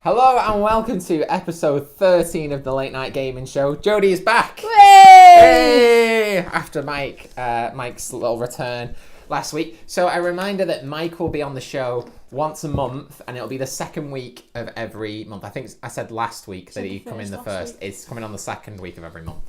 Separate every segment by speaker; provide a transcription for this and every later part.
Speaker 1: Hello and welcome to episode 13 of the Late Night Gaming Show. Jodie is back!
Speaker 2: Yay!
Speaker 1: After Mike's little return last week. So a reminder that Mike will be on the show once a month, and it'll be the second week of every month. I think I said last week that he'd come in the first. It's coming on the second week of every month.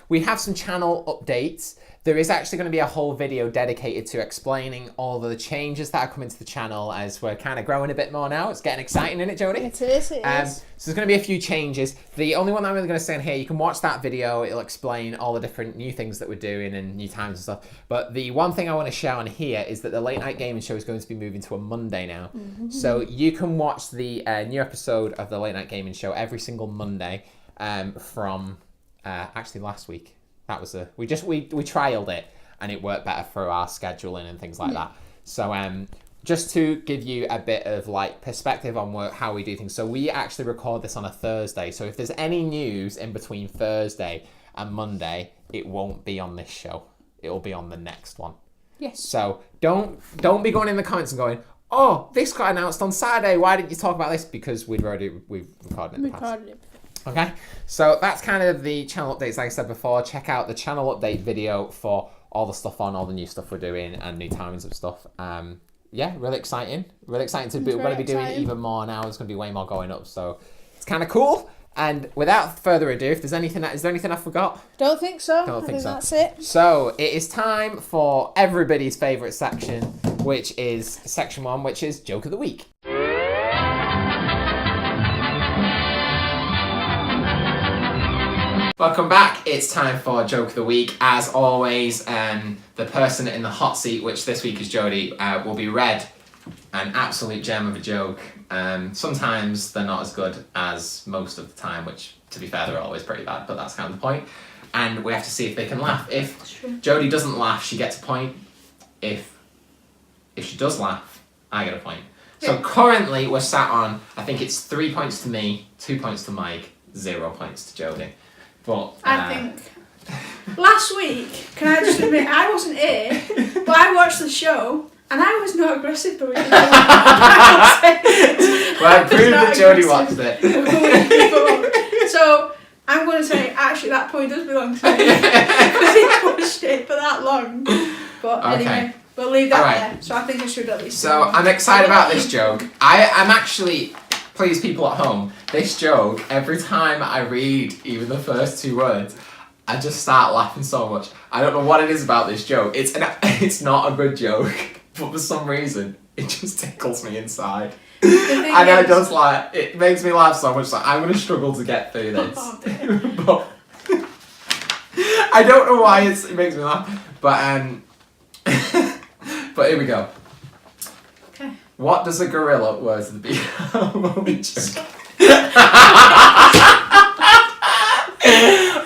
Speaker 1: We have some channel updates. There is actually going to be a whole video dedicated to explaining all the changes that are coming to the channel as we're kind of growing a bit more now. It's getting exciting, isn't it, Jodie?
Speaker 2: It is.
Speaker 1: So there's going to be a few changes. The only one I'm really going to say in here, you can watch that video. It'll explain all the different new things that we're doing and new times and stuff. But the one thing I want to share on here is that the Late Night Gaming Show is going to be moving to a Monday now. Mm-hmm. So you can watch the new episode of the Late Night Gaming Show every single Monday from actually last week. That was we trialed it and it worked better for our scheduling and things like that. So just to give you a bit of like perspective on how we do things. So we actually record this on a Thursday. So if there's any news in between Thursday and Monday, it won't be on this show. It'll be on the next one.
Speaker 2: Yes.
Speaker 1: So don't be going in the comments and going, "Oh, this got announced on Saturday. Why didn't you talk about this?" Because we've recorded it in the past. Okay, so that's kind of the channel updates. Like I said before, check out the channel update video for all the stuff all the new stuff we're doing and new timings of stuff. Really exciting. We're going to be doing it even more now. There's going to be way more going up, so it's kind of cool. And without further ado, is there anything I forgot?
Speaker 2: Don't think so.
Speaker 1: I think so.
Speaker 2: That's it.
Speaker 1: So it is time for everybody's favourite section, which is section 1, which is Joke of the Week. Welcome back. It's time for Joke of the Week. As always, the person in the hot seat, which this week is Jodie, will be read an absolute gem of a joke. Sometimes they're not as good as most of the time, which, to be fair, they're always pretty bad, but that's kind of the point. And we have to see if they can laugh. If Jodie doesn't laugh, she gets a point. If she does laugh, I get a point. So currently we're sat on, I think it's 3 points to me, 2 points to Mike, 0 points to Jodie. But,
Speaker 2: I think last week, can I just admit, I wasn't here, but I watched the show and I was not aggressive the week before.
Speaker 1: Well, I proved that Jodie watched it.
Speaker 2: So I'm going to say, actually, that point does belong to me because he pushed it for that long. But anyway, we'll leave that there. So I think I should at least.
Speaker 1: So I'm excited about this joke. I'm actually. Please, people at home, this joke, every time I read even the first 2 words, I just start laughing so much. I don't know what it is about this joke. It's not a good joke, but for some reason, it just tickles me inside. And it makes me laugh so much that I'm going to struggle to get through this. But I don't know why it makes me laugh, but but here we go. What does a gorilla wear to the beach?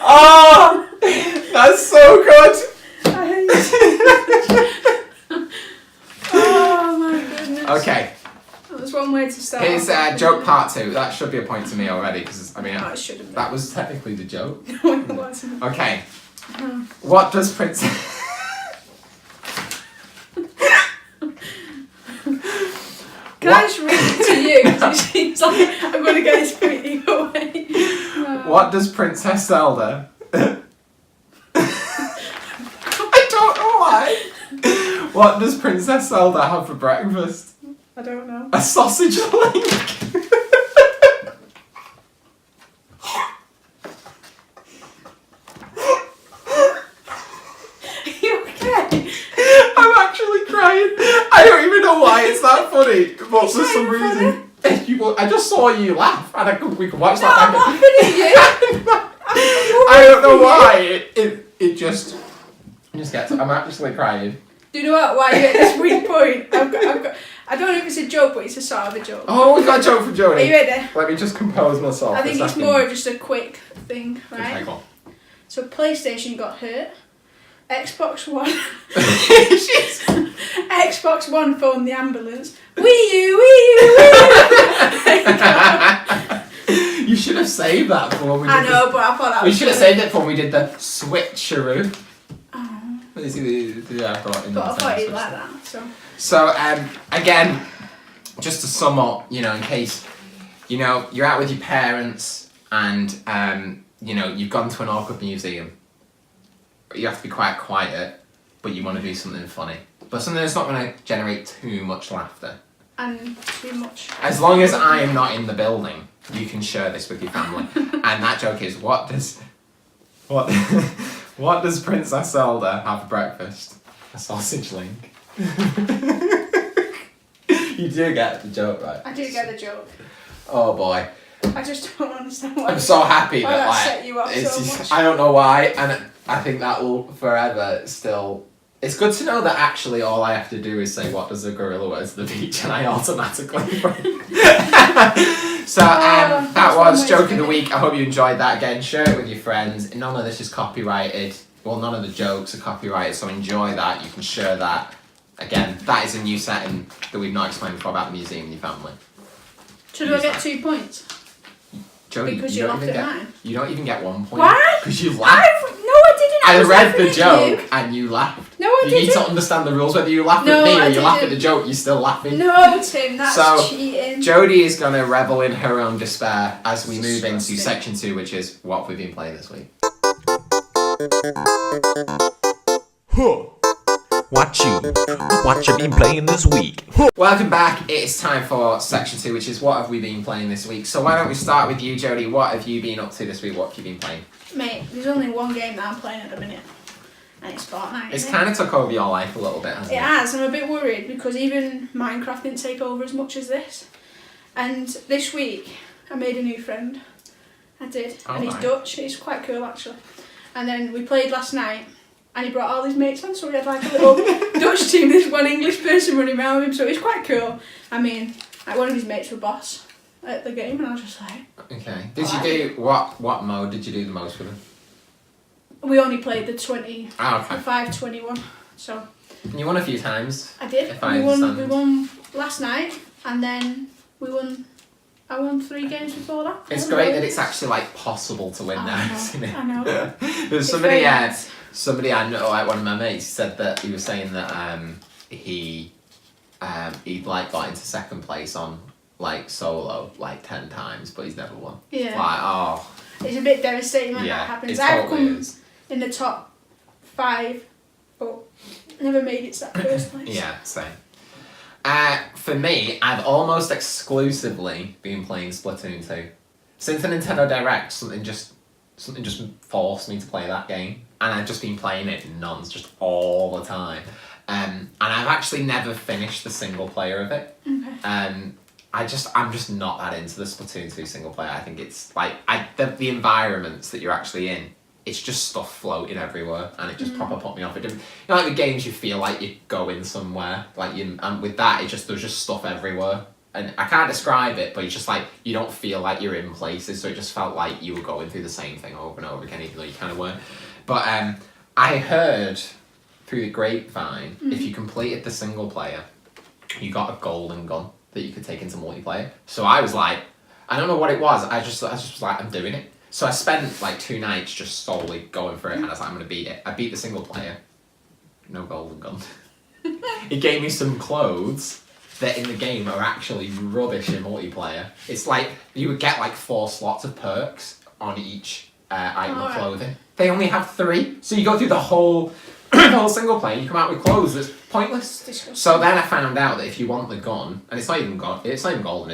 Speaker 1: Oh, that's so good.
Speaker 2: Oh my goodness.
Speaker 1: Okay.
Speaker 2: That was one way to start.
Speaker 1: Here's joke part 2. That should be a point to me already because
Speaker 2: it should have been.
Speaker 1: That was technically the joke.
Speaker 2: No, it wasn't.
Speaker 1: Okay. What does Princess?
Speaker 2: Can I just read it to you? Because it seems like I'm going to get this point either way.
Speaker 1: What does Princess Zelda? I don't know why. What does Princess Zelda have for breakfast?
Speaker 2: I don't know.
Speaker 1: A sausage link.
Speaker 2: Are you okay?
Speaker 1: I'm actually crying. I don't even know why it's that funny, but for some reason, I just saw you laugh, and we could watch that.
Speaker 2: I'm laughing at you.
Speaker 1: I don't know why. It just gets. I'm actually crying.
Speaker 2: Do you know what? Why you at this weak point? I've got. I don't know if it's a joke, but it's a sort of a joke.
Speaker 1: Oh, we got a joke for Jodie.
Speaker 2: Are you ready?
Speaker 1: Let me just compose myself.
Speaker 2: I think it's more just a quick thing, right?
Speaker 1: Okay, go on.
Speaker 2: So PlayStation got hurt. Xbox One. Xbox One phoned the ambulance. Wii U.
Speaker 1: You should have saved that for when we did
Speaker 2: I know, but I thought that was.
Speaker 1: We should have saved it for when we did the switcheroo.
Speaker 2: Oh.
Speaker 1: Yeah, I thought
Speaker 2: But I thought you'd like that, so.
Speaker 1: So, again, just to sum up, you know, in case, you know, you're out with your parents and, you know, you've gone to an awkward museum. You have to be quite quiet, but you want to do something funny. But something that's not going to generate too much laughter.
Speaker 2: And too much.
Speaker 1: As long as I am not in the building, you can share this with your family. And that joke is, what does Princess Zelda have for breakfast? A sausage link. You do get the joke, right?
Speaker 2: I do get the joke.
Speaker 1: Oh boy.
Speaker 2: I just don't understand why.
Speaker 1: I'm so happy
Speaker 2: that
Speaker 1: that
Speaker 2: set you off so much.
Speaker 1: I don't know why, and I think that will forever still. It's good to know that actually all I have to do is say, what does a gorilla wear to the beach, and I automatically break. So that was Joke of the Week. I hope you enjoyed that. Again, share it with your friends. None of this is copyrighted. Well, none of the jokes are copyrighted, so enjoy that. You can share that. Again, that is a new setting that we've not explained before about the museum and your family.
Speaker 2: Should I get 2 points?
Speaker 1: Jodie,
Speaker 2: Because you laughed at mine.
Speaker 1: You don't even get 1 point.
Speaker 2: Why?
Speaker 1: Because you laughed.
Speaker 2: No, I didn't.
Speaker 1: I
Speaker 2: was
Speaker 1: read the
Speaker 2: laughing at
Speaker 1: joke
Speaker 2: you.
Speaker 1: and you laughed.
Speaker 2: No, I
Speaker 1: You
Speaker 2: didn't.
Speaker 1: need to understand the rules. Whether you laugh
Speaker 2: No,
Speaker 1: at me or
Speaker 2: I
Speaker 1: you laugh at
Speaker 2: didn't.
Speaker 1: the joke, you're still laughing.
Speaker 2: No, Tim, that's
Speaker 1: So,
Speaker 2: cheating.
Speaker 1: Jodie is going to revel in her own despair as we move into
Speaker 2: Disgusting.
Speaker 1: section 2, which is what we've been playing this week.
Speaker 3: What you been playing this week?
Speaker 1: Welcome back. It's time for section 2, which is what have we been playing this week. So why don't we start with you, Jodie? What have you been up to this week? What have you been playing?
Speaker 2: Mate, there's only one game that I'm playing at the minute, and it's Fortnite.
Speaker 1: It's
Speaker 2: isn't
Speaker 1: kind of took over your life a little bit, hasn't
Speaker 2: It
Speaker 1: it?
Speaker 2: has. I'm a bit worried because even Minecraft didn't take over as much as this. And this week, I made a new friend. I did.
Speaker 1: Oh,
Speaker 2: and he's
Speaker 1: nice.
Speaker 2: Dutch. He's quite cool, actually. And then we played last night, and he brought all his mates on, so we had like a little Dutch team. There's one English person running around with him, so he's quite cool. I mean, like one of his mates were boss at the game, and I was just like...
Speaker 1: Okay. Did you do... What mode did you do the most with him?
Speaker 2: We only played the 20...
Speaker 1: Oh, okay.
Speaker 2: The 521, so...
Speaker 1: You won a few times.
Speaker 2: I did.
Speaker 1: If I
Speaker 2: We won
Speaker 1: understand.
Speaker 2: last night, and then I won 3 games before that.
Speaker 1: It's great that it's actually like possible to win now, isn't it?
Speaker 2: I know.
Speaker 1: There's
Speaker 2: very nice.
Speaker 1: somebody I know, like one of my mates, said that he was saying that he like got into second place on like solo like 10 times, but he's never won.
Speaker 2: Yeah.
Speaker 1: Like, oh.
Speaker 2: It's a bit devastating when
Speaker 1: Yeah,
Speaker 2: that happens.
Speaker 1: it
Speaker 2: I've
Speaker 1: totally
Speaker 2: come
Speaker 1: is.
Speaker 2: in the top 5, but never made it to that first place.
Speaker 1: Yeah, same. For me, I've almost exclusively been playing Splatoon 2. Since the Nintendo Direct, something just forced me to play that game, and I've just been playing it just all the time. And I've actually never finished the single player of it.
Speaker 2: Okay.
Speaker 1: I'm just not that into the Splatoon 2 single player. I think it's like the environments that you're actually in. It's just stuff floating everywhere, and it just proper put me off. It didn't, you know, like the games you feel like you're going somewhere, like and with that, there's just stuff everywhere, and I can't describe it, but it's just like you don't feel like you're in places, so it just felt like you were going through the same thing over and over again, even though you kind of weren't. But I heard through the grapevine, if you completed the single player, you got a golden gun that you could take into multiplayer. So I was like, I don't know what it was. I just was like, I'm doing it. So I spent like 2 nights just solely going for it, and I was like, I'm gonna beat it. I beat the single player. No golden gun. It gave me some clothes that in the game are actually rubbish in multiplayer. It's like you would get like 4 slots of perks on each item of clothing. They only have 3, so you go through the whole single player, you come out with clothes that's pointless.
Speaker 2: Disgusting.
Speaker 1: So then I found out that if you want the gun, and it's not even golden, it's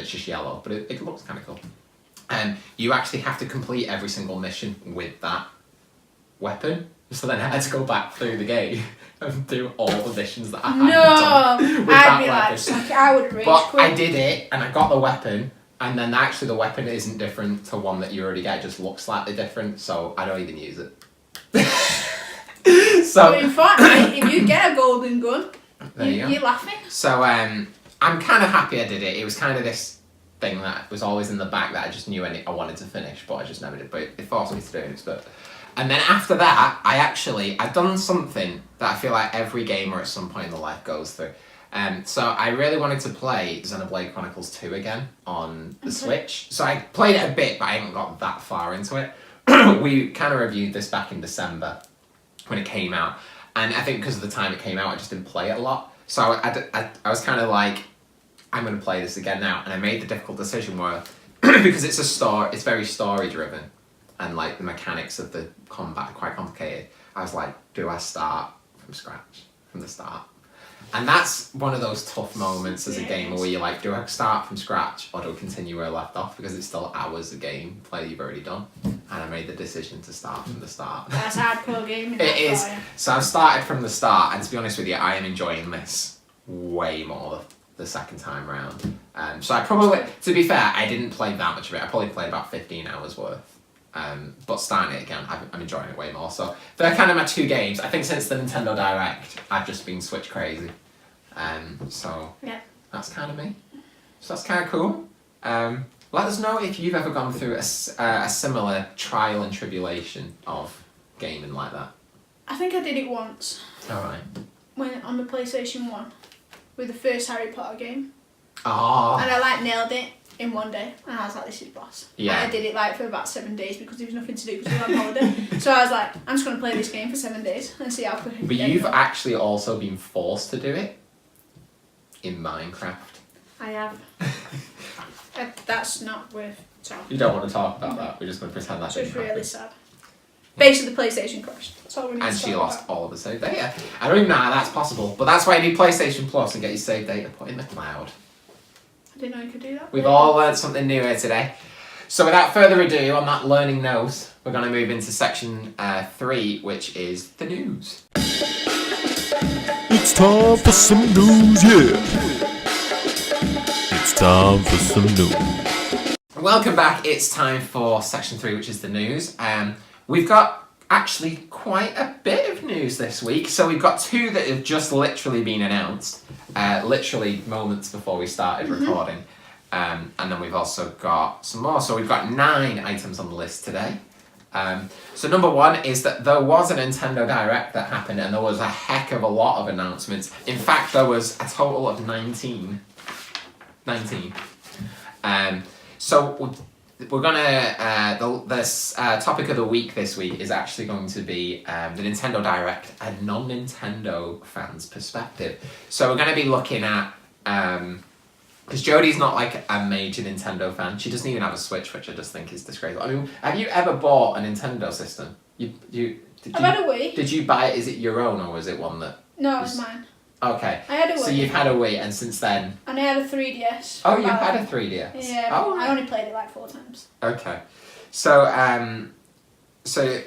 Speaker 1: just yellow, but it looks kind of cool. You actually have to complete every single mission with that weapon. So then I had to go back through the game and do all the missions that I had done with
Speaker 2: I'd
Speaker 1: that
Speaker 2: be
Speaker 1: weapon.
Speaker 2: like, suck it, I would rage
Speaker 1: But
Speaker 2: quit.
Speaker 1: I did it, and I got the weapon, and then actually the weapon isn't different to one that you already get, it just looks slightly different, so I don't even use it. So
Speaker 2: in Fortnite, if you get a golden gun,
Speaker 1: there you go.
Speaker 2: you're laughing.
Speaker 1: So I'm kind of happy I did it. It was kind of this thing that was always in the back that I just knew I wanted to finish, but I just never did. But it forced me to do it. But and then after that, I've done something that I feel like every gamer at some point in their life goes through. So I really wanted to play Xenoblade Chronicles 2 again on the Switch. So I played it a bit, but I haven't got that far into it. We kind of reviewed this back in December when it came out, and I think because of the time it came out, I just didn't play it a lot. So I was kind of like, I'm going to play this again now. And I made the difficult decision where, because it's very story driven, and like the mechanics of the combat are quite complicated. I was like, do I start from scratch, from the start? And that's one of those tough moments as a gamer where you're like, do I start from scratch or do I continue where I left off? Because it's still hours of gameplay you've already done. And I made the decision to start from the start.
Speaker 2: That's hardcore gaming.
Speaker 1: It is. So I've started from the start, and to be honest with you, I am enjoying this way more the second time round. So I probably, to be fair, I didn't play that much of it. I probably played about 15 hours worth. But starting it again, I'm enjoying it way more. So they're kind of my two games. I think since the Nintendo Direct, I've just been Switch crazy. So
Speaker 2: yeah,
Speaker 1: that's kind of me. So that's kind of cool. Let us know if you've ever gone through a similar trial and tribulation of gaming like that.
Speaker 2: I think I did it once.
Speaker 1: Alright.
Speaker 2: When on the PlayStation 1 with the first Harry Potter game.
Speaker 1: Oh.
Speaker 2: And I like nailed it in one day, and I was like, this is boss.
Speaker 1: Yeah.
Speaker 2: And I did it like for about 7 days because there was nothing to do because we were on holiday. So I was like, I'm just going to play this game for 7 days and see how quick I can
Speaker 1: But
Speaker 2: get
Speaker 1: you've
Speaker 2: it.
Speaker 1: actually also been forced to do it in Minecraft.
Speaker 2: I have. That's not worth talking.
Speaker 1: You don't want to talk about that. We're just going to pretend that
Speaker 2: So it's
Speaker 1: didn't
Speaker 2: really
Speaker 1: happen.
Speaker 2: sad. Basically, the PlayStation crashed. That's all we need
Speaker 1: And
Speaker 2: to
Speaker 1: she
Speaker 2: talk
Speaker 1: lost
Speaker 2: about.
Speaker 1: all of the save data. I don't even know how that's possible, but that's why you need PlayStation Plus and get your save data put in the cloud.
Speaker 2: I didn't know you could do that.
Speaker 1: We've all learned something new here today. So without further ado, on that learning note, we're going to move into section 3, which is the news.
Speaker 3: It's time for some news, yeah. It's time for some news.
Speaker 1: Welcome back. It's time for section 3, which is the news. We've got actually quite a bit of news this week. So we've got 2 that have just literally been announced, literally moments before we started recording. And then we've also got some more. So we've got 9 items on the list today. So number 1 is that there was a Nintendo Direct that happened, and there was a heck of a lot of announcements. In fact, there was a total of 19. So we're gonna this topic of the week this week is actually going to be the Nintendo Direct, a non-Nintendo fan's perspective. So we're going to be looking at because Jodie's not like a major Nintendo fan. She doesn't even have a Switch, which I just think is disgraceful. I mean, have you ever bought a Nintendo system?
Speaker 2: I've had a Wii.
Speaker 1: Did you buy it? Is it your own, or was it one that?
Speaker 2: No, it was mine.
Speaker 1: Okay.
Speaker 2: I had a Wii.
Speaker 1: So you've had a Wii, and since then.
Speaker 2: And I had a 3DS.
Speaker 1: Oh, you had a 3DS.
Speaker 2: Yeah.
Speaker 1: Oh,
Speaker 2: I only played it like 4 times.
Speaker 1: Okay. So so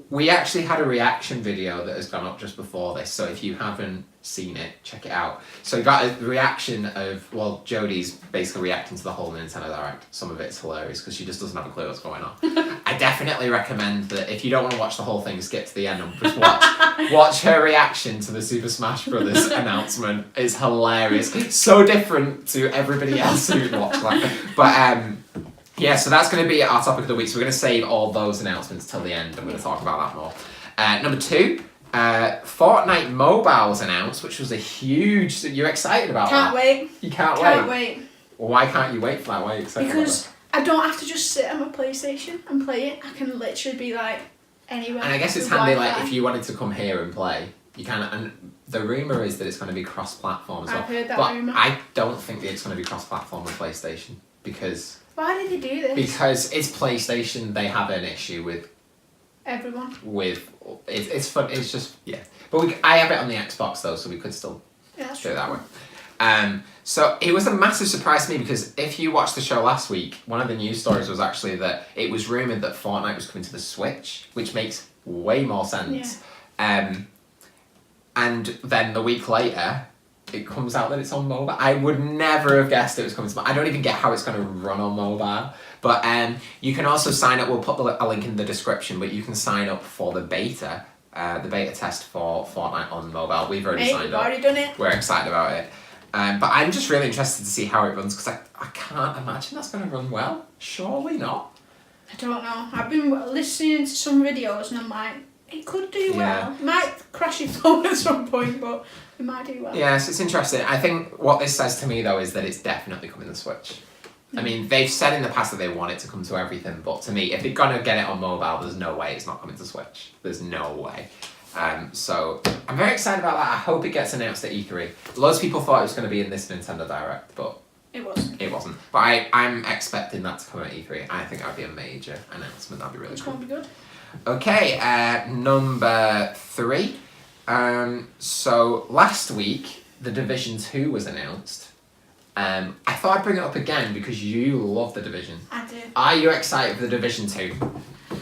Speaker 1: we actually had a reaction video that has gone up just before this. So if you haven't seen it, check it out. So we got a reaction of, well, Jodie's basically reacting to the whole Nintendo Direct. Some of it's hilarious because she just doesn't have a clue what's going on. I definitely recommend that if you don't want to watch the whole thing, skip to the end and just watch her reaction to the Super Smash Brothers announcement. It's hilarious. It's so different to everybody else who watched that. But yeah, so that's going to be our topic of the week. So we're going to save all those announcements till the end. I'm going to talk about that more. Number 2, Fortnite Mobile was announced, which was a huge... So you're excited about
Speaker 2: Can't
Speaker 1: that?
Speaker 2: wait.
Speaker 1: You can't
Speaker 2: wait.
Speaker 1: Well, why can't you wait for that? Why are you excited
Speaker 2: Because I don't have to just sit on my PlayStation and play it. I can literally be like anywhere.
Speaker 1: And I guess it's
Speaker 2: with
Speaker 1: handy,
Speaker 2: Wi-Fi.
Speaker 1: like, if you wanted to come here and play, you can... And the rumour is that it's going to be cross-platform as well.
Speaker 2: I've heard that
Speaker 1: but
Speaker 2: rumour.
Speaker 1: I don't think that it's going to be cross-platform with PlayStation, because...
Speaker 2: Why did they do this?
Speaker 1: Because it's PlayStation, they have an issue with
Speaker 2: Everyone.
Speaker 1: It's fun. It's just, yeah. But I have it on the Xbox though, so we could still
Speaker 2: Yeah, that's
Speaker 1: do it
Speaker 2: true.
Speaker 1: that way. So it was a massive surprise to me because if you watched the show last week, one of the news stories was actually that it was rumoured that Fortnite was coming to the Switch, which makes way more sense. And then the week later, it comes out that it's on mobile. I would never have guessed it was coming to mobile. I don't even get how it's going to run on mobile. But you can also sign up. We'll put a link in the description, but you can sign up for the beta test for Fortnite on mobile. We've already signed up.
Speaker 2: We've already done it.
Speaker 1: We're excited about it. But I'm just really interested to see how it runs because I can't imagine that's going to run well. Surely not.
Speaker 2: I don't know. I've been listening to some videos and I'm like, it could do well. It might crash your phone at some point, but it might do well.
Speaker 1: Yes, it's interesting. I think what this says to me though is that it's definitely coming to Switch. I mean, they've said in the past that they want it to come to everything, but to me, if they're going to get it on mobile, there's no way it's not coming to Switch. There's no way. So I'm very excited about that. I hope it gets announced at E3. Loads of people thought it was going to be in this Nintendo Direct, but
Speaker 2: It was.
Speaker 1: It wasn't. But I'm expecting that to come at E3. I think that'd be a major announcement. That'd be really
Speaker 2: It's
Speaker 1: cool.
Speaker 2: going to be good.
Speaker 1: Okay, number 3. So last week, The Division 2 was announced. I thought I'd bring it up again because you love The Division.
Speaker 2: I do.
Speaker 1: Are you excited for The Division 2?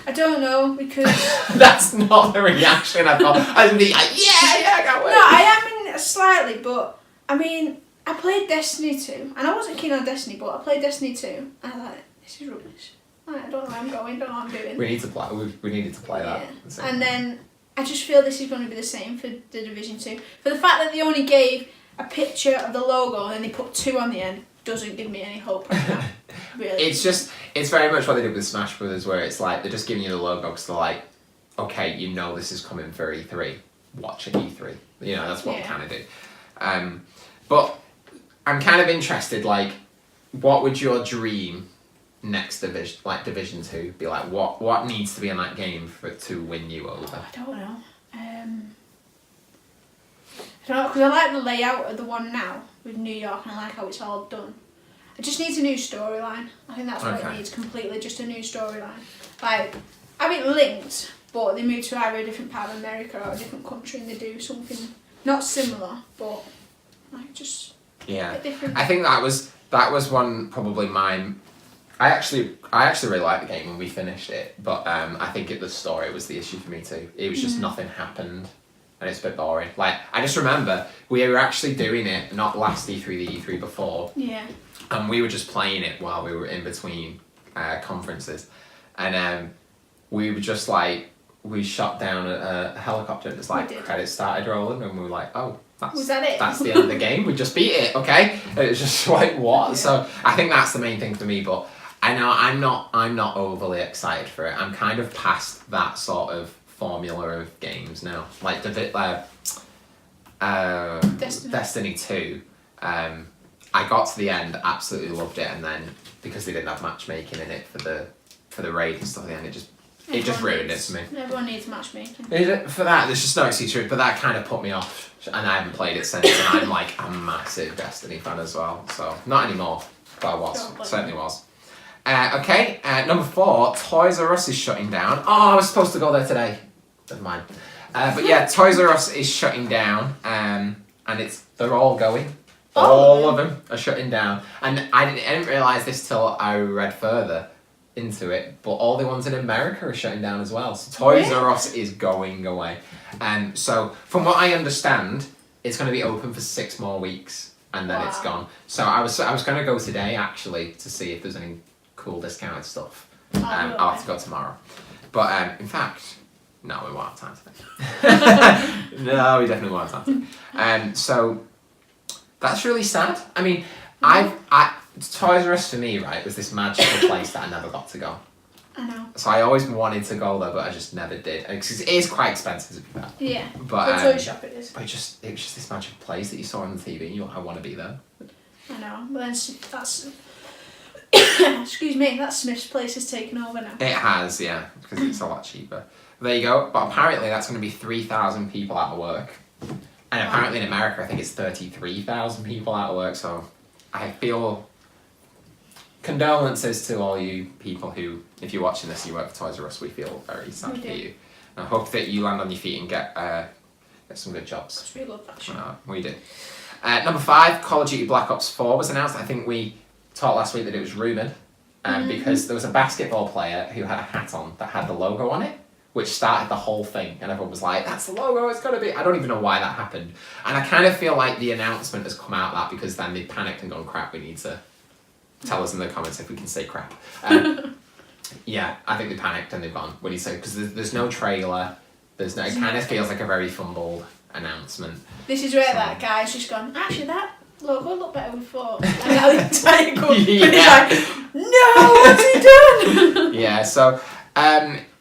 Speaker 2: I don't know because...
Speaker 1: That's not the reaction I thought. I was going to be like, yeah, I can't wait.
Speaker 2: No, I am in slightly, but I mean, I played Destiny 2, and I wasn't keen on Destiny, but I played Destiny 2, and I was like, this is rubbish. I don't know where I'm going, don't know what I'm doing.
Speaker 1: We need to play. We needed to play that.
Speaker 2: Yeah. And then I just feel this is going to be the same for The Division 2. For the fact that they only gave a picture of the logo and then they put 2 on the end doesn't give me any hope right now. Really.
Speaker 1: It's very much what they did with Smash Brothers, where it's like they're just giving you the logo because they're like, okay, you know this is coming for E3. Watch at E3. You know, that's what we kind of do. But I'm kind of interested, like, what would your dream next Division, like Division 2, be like? What needs to be in that game for it to win you over?
Speaker 2: I don't know. I don't know, because I like the layout of the one now with New York, and I like how it's all done. It just needs a new storyline. I think that's what it needs completely, just a new storyline. Like, I mean, linked, but they move to either a different part of America or a different country and they do something not similar, but like just a bit different.
Speaker 1: I think that was one probably mine. I actually really liked the game when we finished it, but I think the story was the issue for me too. It was just nothing happened. And it's a bit boring. Like, I just remember we were actually doing it, not last E3, the E3 before.
Speaker 2: Yeah.
Speaker 1: And we were just playing it while we were in between conferences. And we were just like, we shot down a helicopter and it's like credits started rolling and we were like, oh,
Speaker 2: was that it?
Speaker 1: That's the end of the game. We just beat it, okay? And it was just like, what? Yeah. So I think that's the main thing for me, but I know I'm not overly excited for it. I'm kind of past that sort of formula of games now, like Destiny 2. I got to the end, absolutely loved it, and then because they didn't have matchmaking in it for the raid and stuff, at the end it just ruined it for me.
Speaker 2: Everyone needs matchmaking.
Speaker 1: For that, there's just no excuse for it, but that kind of put me off, and I haven't played it since. And I'm like a massive Destiny fan as well, so not anymore, but I was, certainly was. Okay, number 4, Toys R Us is shutting down. Oh, I was supposed to go there today. Never mind. But yeah, Toys R Us is shutting down, and they're all going. All of them are shutting down. And I didn't realise this till I read further into it, but all the ones in America are shutting down as well. So Toys R Us is going away. So from what I understand, it's going to be open for 6 more weeks, and then it's gone. So I was going to go today, actually, to see if there's any cool discounted stuff. I'll have to go tomorrow. But in fact, no, we won't have time today. No, we definitely won't have time today. So that's really sad. I mean, Toys R Us for me, right, was this magical place that I never got to go.
Speaker 2: I know.
Speaker 1: So I always wanted to go there, but I just never did. Because it is quite expensive to be fair.
Speaker 2: Yeah.
Speaker 1: But
Speaker 2: the toy shop it is.
Speaker 1: But it was just this magical place that you saw on the TV, and you're like, I want to be there.
Speaker 2: I know. But then that's excuse me, that Smith's place has taken over now.
Speaker 1: It has, yeah, because it's a lot cheaper. There you go. But apparently that's going to be 3,000 people out of work. And apparently in America, I think it's 33,000 people out of work. So I feel condolences to all you people who, if you're watching this and you work for Toys R Us, we feel very sad for you. And I hope that you land on your feet and get some good jobs.
Speaker 2: Because we love that show.
Speaker 1: We do. Number 5, Call of Duty Black Ops 4 was announced. I think we talked last week that it was rumoured. Because there was a basketball player who had a hat on that had the logo on it, which started the whole thing, and everyone was like, that's the logo, it's got to be. I don't even know why that happened. And I kind of feel like the announcement has come out of that because then they panicked and gone, crap, we need to tell us in the comments if we can say crap. Yeah, I think they panicked and they've gone, what do you say? Because there's no trailer, it kind of feels like a very fumbled announcement.
Speaker 2: This is where that guy's just gone, actually that logo looked better before. And now the entire company is like, no, what's he done?
Speaker 1: Yeah, so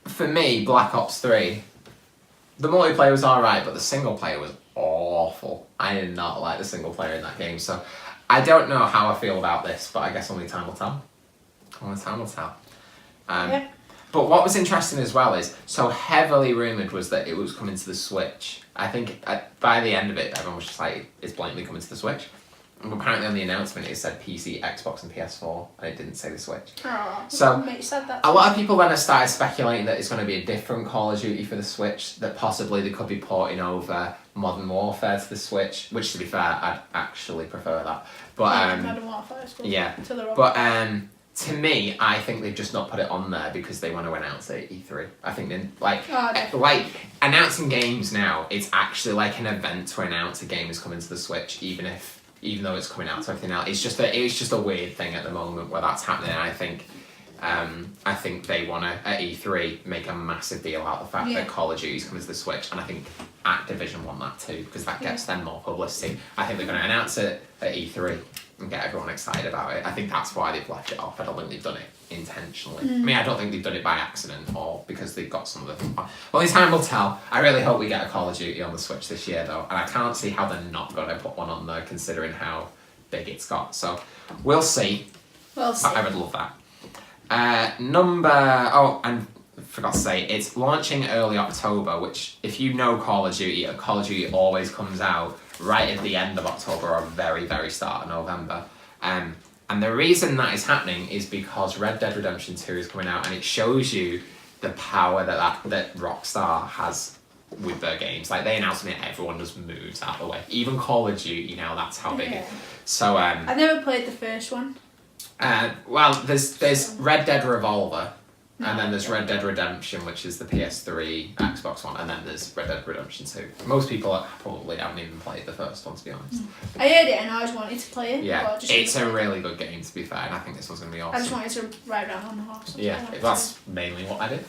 Speaker 1: for me, Black Ops 3, the multiplayer was alright, but the single player was awful. I did not like the single player in that game, so I don't know how I feel about this, but I guess only time will tell. Only time will tell. But what was interesting as well is, so heavily rumoured was that it was coming to the Switch. I think by the end of it, everyone was just like, it's blatantly coming to the Switch. apparently on the announcement it said PC, Xbox, and PS4, and it didn't say the Switch.
Speaker 2: Oh,
Speaker 1: So,
Speaker 2: mate said that.
Speaker 1: A lot of people then have started speculating that it's going to be a different Call of Duty for the Switch, that possibly they could be porting over Modern Warfare to the Switch, which, to be fair, I'd actually prefer that. But
Speaker 2: Modern Warfare is good.
Speaker 1: yeah,
Speaker 2: To the
Speaker 1: but to me, I think they've just not put it on there because they want to announce it at E3. I think they like announcing games now. It's actually like an event to announce a game is coming to the Switch, even though it's coming out to everything else. It's just a weird thing at the moment where that's happening. I think they want to at E3 make a massive deal out of the fact that Call of Duty is coming to the Switch, and I think Activision want that too because that gets them more publicity. I think they're going to announce it at E3 and get everyone excited about it. I think that's why they've left it off. I don't think they've done it intentionally. I mean, I don't think they've done it by accident or because they've got some of the... Only time will tell. I really hope we get a Call of Duty on the Switch this year though, and I can't see how they're not going to put one on there considering how big it's got. So, we'll see.
Speaker 2: We'll see.
Speaker 1: But I would love that. And I forgot to say, it's launching early October, which if you know Call of Duty always comes out right at the end of October or very, very start of November. And the reason that is happening is because Red Dead Redemption 2 is coming out, and it shows you the power that Rockstar has with their games. Like, they announced it, everyone just moves out of the way. Even Call of Duty now, that's how big it is. So,
Speaker 2: I've never played the first one.
Speaker 1: Well, there's Red Dead Revolver, and then there's Red Dead Redemption, which is the PS3, Xbox One, and then there's Red Dead Redemption 2. Most people probably haven't even played the first one, to be honest.
Speaker 2: I heard it and I always wanted to play it.
Speaker 1: Yeah, it's a really good game, to be fair, and I think this one's going to be awesome.
Speaker 2: I just wanted to ride around on the horse.
Speaker 1: Yeah, that's mainly what I did.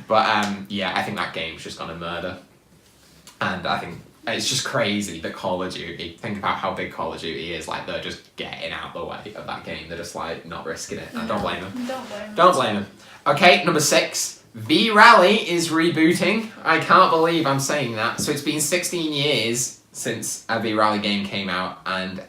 Speaker 1: But yeah, I think that game's just gonna murder. And I think it's just crazy that Call of Duty, think about how big Call of Duty is, like they're just getting out the way of that game. They're just like not risking it. I don't blame them. Don't blame them. Okay, number 6. V-Rally is rebooting. I can't believe I'm saying that. So it's been 16 years since a V-Rally game came out, and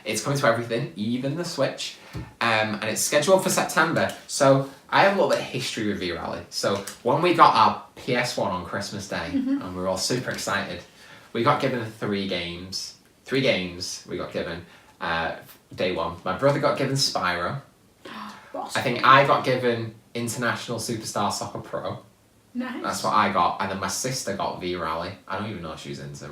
Speaker 1: it's coming to everything, even the Switch. And it's scheduled for September. So I have a little bit of history with V-Rally. So when we got our PS1 on Christmas Day, and we were all super excited, we got given 3 games. 3 games we got given day one. My brother got given Spyro. I think I got given International Superstar Soccer Pro.
Speaker 2: Nice.
Speaker 1: That's what I got. And then my sister got V-Rally. I don't even know if she was into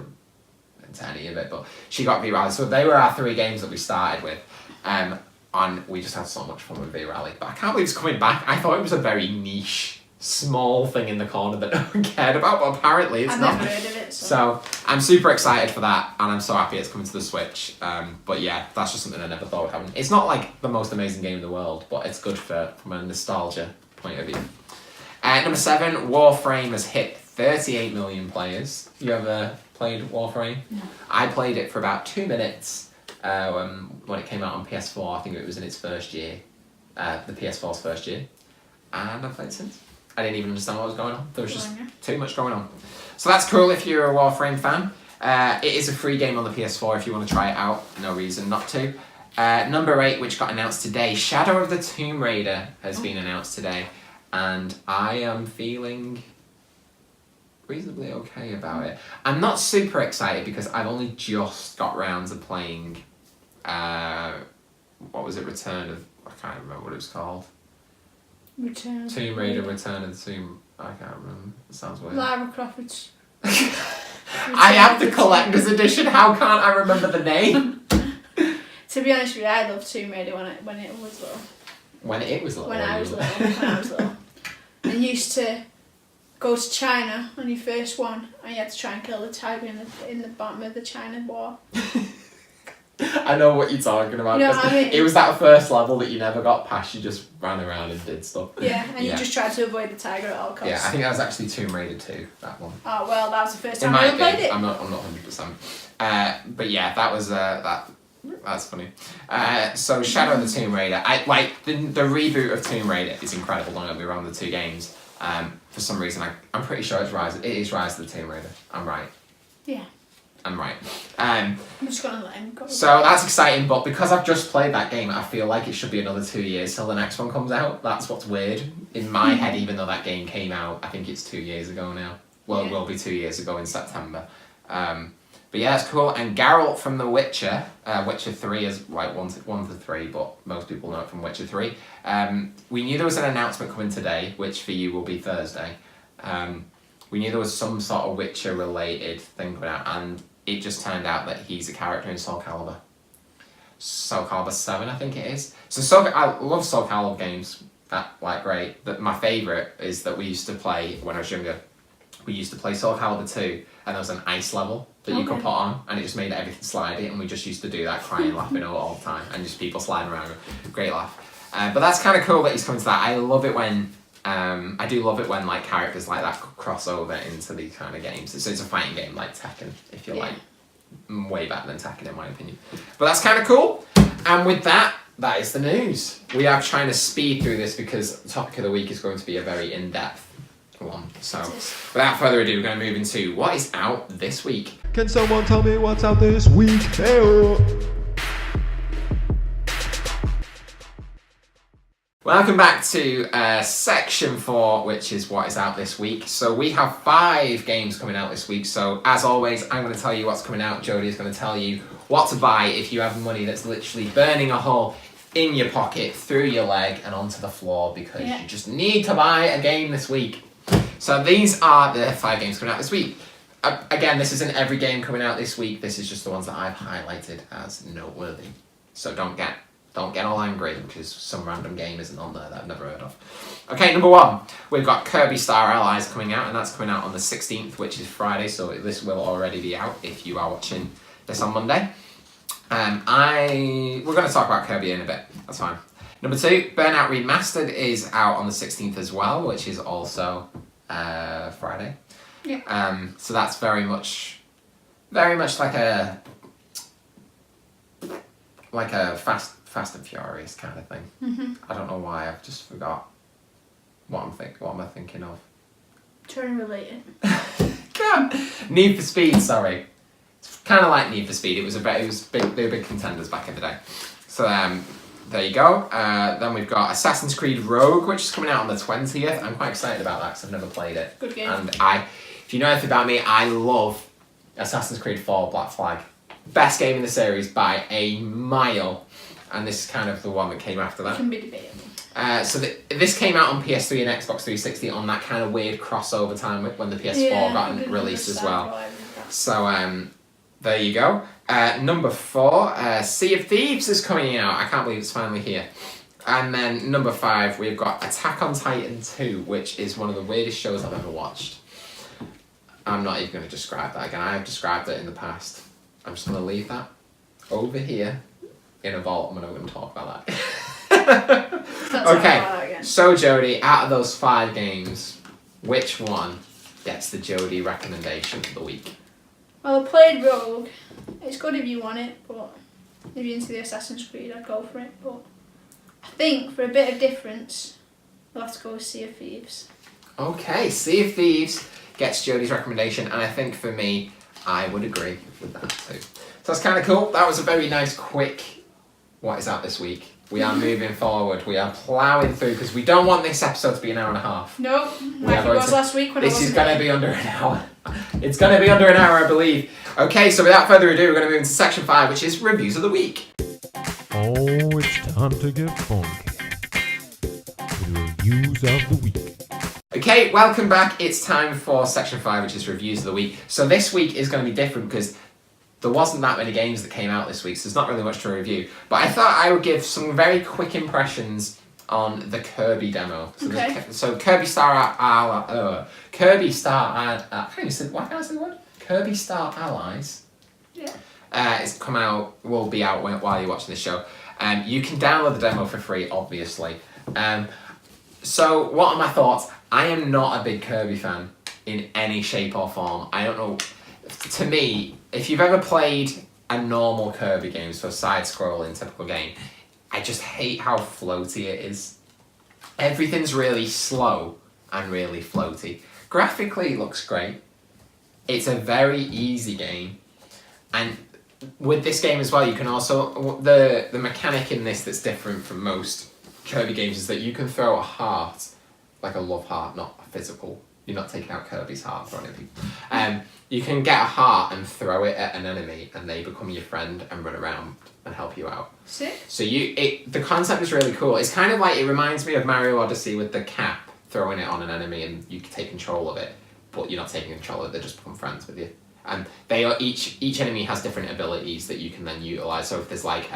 Speaker 1: any of it, but she got V-Rally. So they were our 3 games that we started with. And we just had so much fun with V-Rally. But I can't believe it's coming back. I thought it was a very niche, small thing in the corner that no one cared about, but apparently it's not.
Speaker 2: I've never heard of it.
Speaker 1: So I'm super excited for that, and I'm so happy it's coming to the Switch. But yeah, that's just something I never thought would happen. It's not like the most amazing game in the world, but it's good from a nostalgia point of view. Number 7, Warframe has hit 38 million players. You ever played Warframe?
Speaker 2: No.
Speaker 1: I played it for about 2 minutes when it came out on PS4. I think it was in its first year, the PS4's first year, and I've played it since. I didn't even understand what was going on. There was just too much going on. So that's cool if you're a Warframe fan. It is a free game on the PS4 if you want to try it out. No reason not to. Number 8, which got announced today, Shadow of the Tomb Raider has been announced today. And I am feeling reasonably okay about it. I'm not super excited because I've only just got round to playing, what was it, Return of... I can't remember what it was called. Tomb Raider, Return of the Tomb... I can't remember. It sounds weird.
Speaker 2: Lara Croft.
Speaker 1: I have the collector's edition. How can't I remember the name?
Speaker 2: To be honest with you, I loved Tomb Raider when it was little.
Speaker 1: When it was little?
Speaker 2: When I was little. I used to go to China on your first one, and you had to try and kill the tiger in the bottom of the China War.
Speaker 1: I know what you're talking about.
Speaker 2: You know what I mean?
Speaker 1: It was that first level that you never got past. You just ran around and did stuff.
Speaker 2: Yeah, and you just tried to avoid the tiger at all costs.
Speaker 1: Yeah, I think that was actually Tomb Raider 2, that one.
Speaker 2: Oh, well, that was the first time I ever played it.
Speaker 1: I'm not 100%. But yeah, that was that's funny. So Shadow of the Tomb Raider, I like the reboot of Tomb Raider is incredible. Don't get me wrong, the 2 games. For some reason, I'm pretty sure it is Rise of the Tomb Raider. I'm right.
Speaker 2: Yeah.
Speaker 1: I'm right.
Speaker 2: I'm just gonna let him go.
Speaker 1: So that's exciting, but because I've just played that game, I feel like it should be another 2 years till the next one comes out. That's what's weird in my head. Even though that game came out, I think it's 2 years ago now. Well, it will be 2 years ago in September. But yeah, it's cool. And Geralt from The Witcher, Witcher 3 is like 1 to 3, but most people know it from Witcher 3. We knew there was an announcement coming today, which for you will be Thursday. We knew there was some sort of Witcher related thing coming out, and it just turned out that he's a character in Soul Calibur. Soul Calibur 7, I think it is. So I love Soul Calibur games. Great. But my favourite is that we used to play when I was younger. We used to play Soul Calibur 2, and there was an ice level that you could put on, and it just made everything slidey, and we just used to do that, crying, laughing all the time, and just people sliding around. Great laugh. But that's kind of cool that he's coming to that. I love it when I do love it when like characters like that cross over into these kind of games. So it's a fighting game like Tekken, if you like. Way better than Tekken in my opinion. But that's kind of cool. And with that, that is the news. We are trying to speed through this because the topic of the week is going to be a very in-depth one. So without further ado, we're going to move into what is out this week.
Speaker 4: Can someone tell me what's out this week? Hey-oh.
Speaker 1: Welcome back to section 4, which is what is out this week. So we have 5 games coming out this week. So as always, I'm going to tell you what's coming out. Jodie is going to tell you what to buy if you have money that's literally burning a hole in your pocket, through your leg and onto the floor because you just need to buy a game this week. So these are the 5 games coming out this week. Again, this isn't every game coming out this week. This is just the ones that I've highlighted as noteworthy. So don't get all angry because some random game isn't on there that I've never heard of. Okay, number 1, we've got Kirby Star Allies coming out, and that's coming out on the 16th, which is Friday, so this will already be out if you are watching this on Monday. We're going to talk about Kirby in a bit, that's fine. Number 2, Burnout Remastered is out on the 16th as well, which is also Friday. Yeah. So that's very much like a Fast and Furious kind of thing. Mm-hmm. I don't know why, I've just forgot what am I thinking of?
Speaker 2: Trying to relate it.
Speaker 1: Need for Speed, sorry. It's kind of like Need for Speed. They were big contenders back in the day. So there you go. Then we've got Assassin's Creed Rogue, which is coming out on the 20th. I'm quite excited about that because I've never played it.
Speaker 2: Good game.
Speaker 1: And if you know anything about me, I love Assassin's Creed 4 Black Flag. Best game in the series by a mile. And this is kind of the one that came after that.
Speaker 2: It can be debatable.
Speaker 1: So this came out on PS3 and Xbox 360 on that kind of weird crossover time when the PS4 got released as well. So there you go. Number 4, Sea of Thieves is coming out. I can't believe it's finally here. And then number 5, we've got Attack on Titan 2, which is one of the weirdest shows I've ever watched. I'm not even going to describe that again. I have described it in the past. I'm just going to leave that over here in a vault. I'm not going to talk about that. Okay, so Jodie, out of those 5 games, which one gets the Jodie recommendation for the week?
Speaker 2: Well, I played Rogue. It's good if you want it, but if you're into the Assassin's Creed, I'd go for it. But I think for a bit of difference, we'll have to go with Sea of Thieves.
Speaker 1: Okay, Sea of Thieves gets Jodie's recommendation, and I think for me, I would agree with that too. So that's kind of cool. That was a very nice, quick, what is out this week? We are moving forward. We are ploughing through because we don't want this episode to be an hour and a half.
Speaker 2: Nope, like it was last week when
Speaker 1: this is going to be under an hour. It's going to be under an hour, I believe. Okay, so without further ado, we're going to move into section 5, which is reviews of the week.
Speaker 4: Oh, it's time to get funky. The reviews of the week.
Speaker 1: Okay, welcome back. It's time for section 5, which is reviews of the week. So this week is going to be different because there wasn't that many games that came out this week, so there's not really much to review. But I thought I would give some very quick impressions on the Kirby demo. So,
Speaker 2: okay.
Speaker 1: So Kirby Star why can't I say the word? Kirby Star Allies.
Speaker 2: Yeah.
Speaker 1: It's will be out while you're watching this show. You can download the demo for free, obviously. So what are my thoughts? I am not a big Kirby fan in any shape or form. I don't know. To me, if you've ever played a normal Kirby game, so side-scrolling typical game, I just hate how floaty it is. Everything's really slow and really floaty. Graphically, it looks great. It's a very easy game. And with this game as well, you can also... The mechanic in this that's different from most Kirby games is that you can throw a heart, like a love heart, not a physical you're not taking out Kirby's heart for anything. You can get a heart and throw it at an enemy, and they become your friend and run around and help you out.
Speaker 2: Sick.
Speaker 1: So the concept is really cool. It's kind of like, it reminds me of Mario Odyssey with the cap, throwing it on an enemy and you can take control of it, but you're not taking control of it, they just become friends with you. And they are each enemy has different abilities that you can then utilize. So if there's like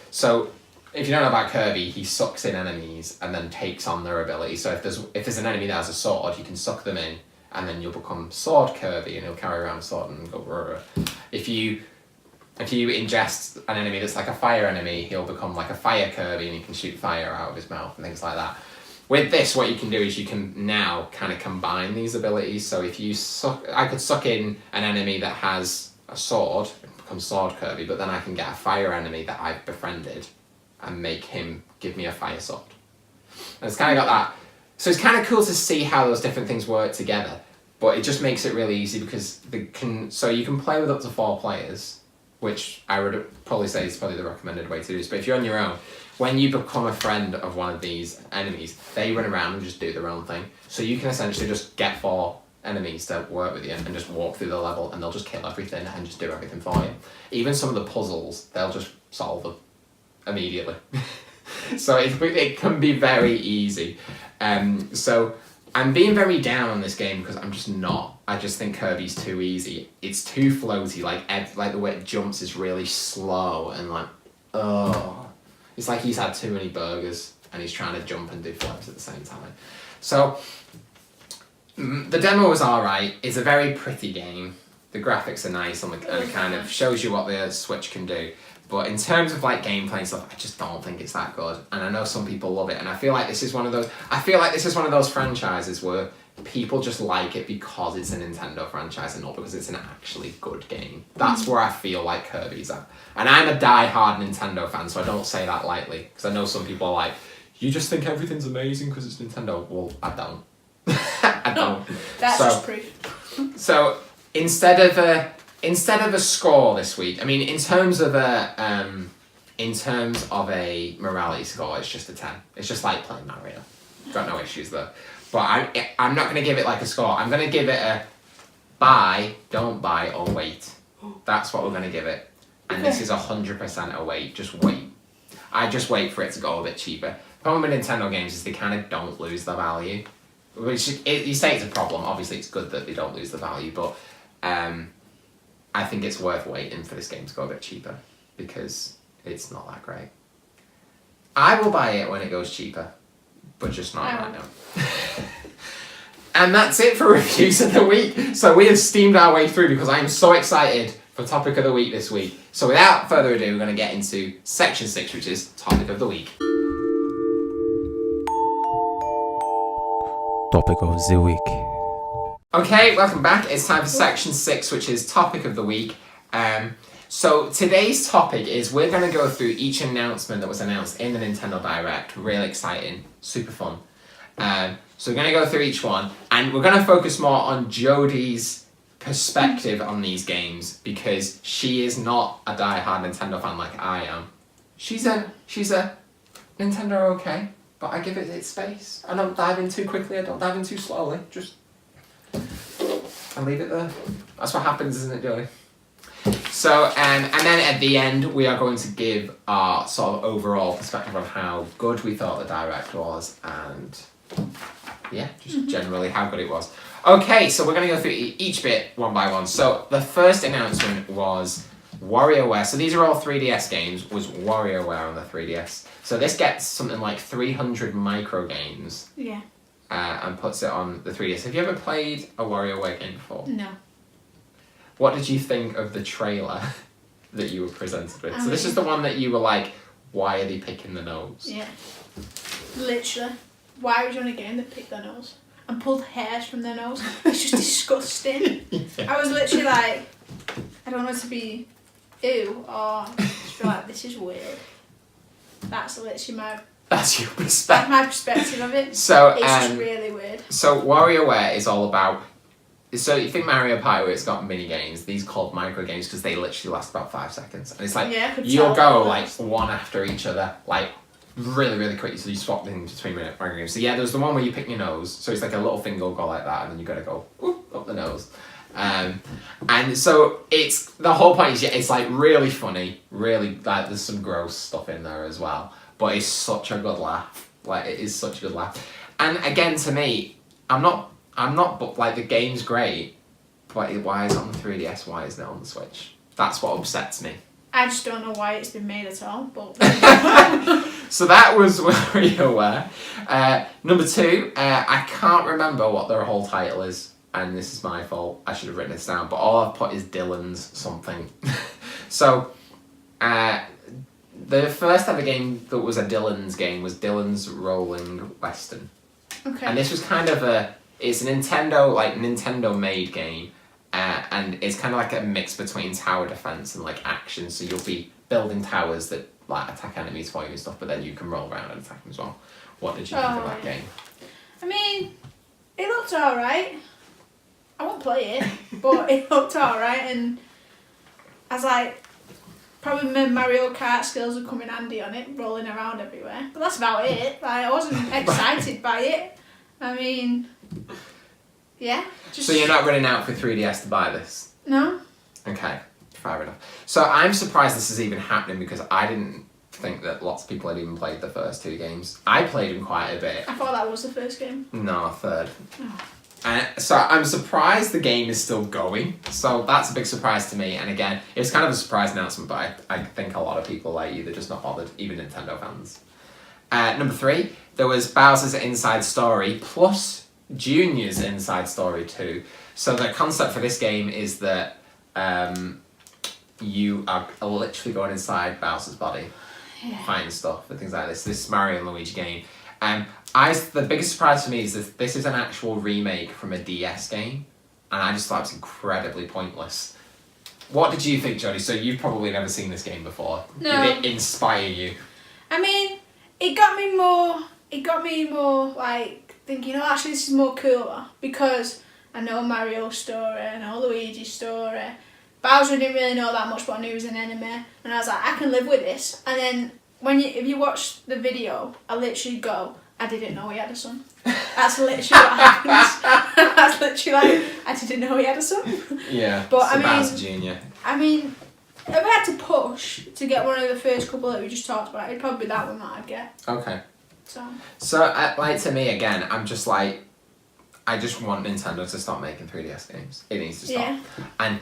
Speaker 1: so if you don't know about Kirby, he sucks in enemies and then takes on their ability. So if there's an enemy that has a sword, you can suck them in and then you'll become Sword Kirby and he'll carry around a sword and go rrr. If you ingest an enemy that's like a fire enemy, he'll become like a Fire Kirby and he can shoot fire out of his mouth and things like that. With this, what you can do is you can now kind of combine these abilities. So if you I could suck in an enemy that has a sword, and become Sword Kirby, but then I can get a fire enemy that I've befriended and make him give me a fire sword. And it's kind of got that. So it's kind of cool to see how those different things work together, but it just makes it really easy because so you can play with up to 4 players, which I would probably say is probably the recommended way to do this. But if you're on your own, when you become a friend of one of these enemies, they run around and just do their own thing. So you can essentially just get 4 enemies to work with you and just walk through the level and they'll just kill everything and just do everything for you. Even some of the puzzles, they'll just solve them immediately. So it can be very easy. So I'm being very down on this game because I'm just not. I just think Kirby's too easy. It's too floaty. Like the way it jumps is really slow and like, oh. It's like he's had too many burgers and he's trying to jump and do flips at the same time. So the demo was alright. It's a very pretty game. The graphics are nice and it kind of shows you what the Switch can do. But in terms of like gameplay and stuff, I just don't think it's that good. And I know some people love it. And I feel like this is one of those franchises where people just like it because it's a Nintendo franchise and not because it's an actually good game. That's where I feel like Kirby's at. And I'm a die-hard Nintendo fan, so I don't say that lightly. Because I know some people are like, you just think everything's amazing because it's Nintendo. Well, I don't. I don't.
Speaker 2: That's just proof.
Speaker 1: So instead of a score this week, I mean, in terms of a morality score, it's just a 10. It's just like playing Mario. Got no issues there. But I'm not going to give it like a score. I'm going to give it a buy, don't buy, or wait. That's what we're going to give it. And this is 100% a wait. Just wait. I just wait for it to go a bit cheaper. The problem with Nintendo games is they kind of don't lose their value. Which, you say it's a problem. Obviously, it's good that they don't lose the value. But I think it's worth waiting for this game to go a bit cheaper. Because it's not that great. I will buy it when it goes cheaper. But just not right now. And that's it for reviews of the week. So we have steamed our way through because I am so excited for topic of the week this week. So without further ado, we're going to get into section 6, which is topic of the week.
Speaker 3: Topic of the week.
Speaker 1: Okay, welcome back. It's time for section 6, which is topic of the week. So today's topic is we're going to go through each announcement that was announced in the Nintendo Direct. Really exciting, super fun. So we're going to go through each one, and we're going to focus more on Jodie's perspective on these games because she is not a die-hard Nintendo fan like I am. She's a Nintendo okay, but I give it its space. I don't dive in too quickly. I don't dive in too slowly. Just I leave it there. That's what happens, isn't it, Jodie? So, and then at the end, we are going to give our sort of overall perspective of how good we thought the Direct was, and yeah, just generally how good it was. Okay, so we're going to go through each bit one by one. So the first announcement was WarioWare. So these are all 3DS games, was WarioWare on the 3DS. So this gets something like 300 micro games.
Speaker 2: Yeah.
Speaker 1: And puts it on the 3DS. Have you ever played a WarioWare game before?
Speaker 2: No.
Speaker 1: What did you think of the trailer that you were presented with? So this is the one that you were like, why are they picking the nose?
Speaker 2: Yeah. Literally. Why would you want a game that picked their nose? And pulled hairs from their nose? It's just disgusting. Yeah. I was literally like, I don't want to be ew or just be like, this is weird. That's literally
Speaker 1: That's your perspective.
Speaker 2: My perspective of it.
Speaker 1: So,
Speaker 2: it's just really weird.
Speaker 1: So WarioWare is all about... So you think Mario Party, where it's got mini games, these called micro games because they literally last about 5 seconds. And it's like, you'll go like one after each other, like really, really quick. So you swap in between Mario games. So yeah, there's the one where you pick your nose. So it's like a little finger will go like that, and then you got to go up the nose. And so it's the whole point is it's like really funny, really like there's some gross stuff in there as well. But it's such a good laugh. Like it is such a good laugh. And again, to me, I'm not. But like the game's great. But why is it on the 3DS? Why isn't it on the Switch? That's what upsets me.
Speaker 2: I just don't know why it's been made at all, but...
Speaker 1: So that was WarioWare. Number 2, I can't remember what their whole title is, and this is my fault. I should have written this down, but all I've put is Dylan's something. So, the first ever game that was a Dylan's game was Dylan's Rolling Western.
Speaker 2: Okay.
Speaker 1: And this was kind of it's a Nintendo made game. And it's kind of like a mix between tower defense and like action. So you'll be building towers that like attack enemies for you and stuff, but then you can roll around and attack them as well. What did you think of that game?
Speaker 2: I mean, it looked alright. I won't play it, but it looked alright, and I was like, probably my Mario Kart skills would come in handy on it, rolling around everywhere. But that's about it. Like, I wasn't excited by it. I mean, yeah.
Speaker 1: So you're not running out for 3DS to buy this?
Speaker 2: No.
Speaker 1: Okay, fair enough. So I'm surprised this is even happening because I didn't think that lots of people had even played the first 2 games. I played them quite a bit.
Speaker 2: I thought that was the first game.
Speaker 1: No, third.
Speaker 2: Oh.
Speaker 1: So I'm surprised the game is still going. So that's a big surprise to me. And again, it was kind of a surprise announcement, but I think a lot of people are either just not bothered, even Nintendo fans. Number 3, there was Bowser's Inside Story plus Junior's Inside Story 2. So the concept for this game is that you are literally going inside Bowser's body, fighting stuff and things like this. This Mario and Luigi game. The biggest surprise for me is that this is an actual remake from a DS game, and I just thought it was incredibly pointless. What did you think, Jodie? So you've probably never seen this game before.
Speaker 2: No.
Speaker 1: Did it inspire you?
Speaker 2: I mean, it got me more like thinking, oh, actually this is more cooler, because I know Mario's story, I know Luigi's story. Bowser didn't really know that much, but I knew he was an enemy, and I was like, I can live with this. And then if you watch the video, I literally go, I didn't know he had a son. That's literally what happens. That's literally like, I didn't know he had a son.
Speaker 1: Yeah,
Speaker 2: but
Speaker 1: so
Speaker 2: I mean,
Speaker 1: Bowser Jr.
Speaker 2: I mean, if I had to push to get one of the first couple that we just talked about, it'd probably be that one that I'd get.
Speaker 1: Okay.
Speaker 2: So
Speaker 1: like to me again, I'm just like, I just want Nintendo to stop making 3DS games. It needs to stop.
Speaker 2: Yeah.
Speaker 1: And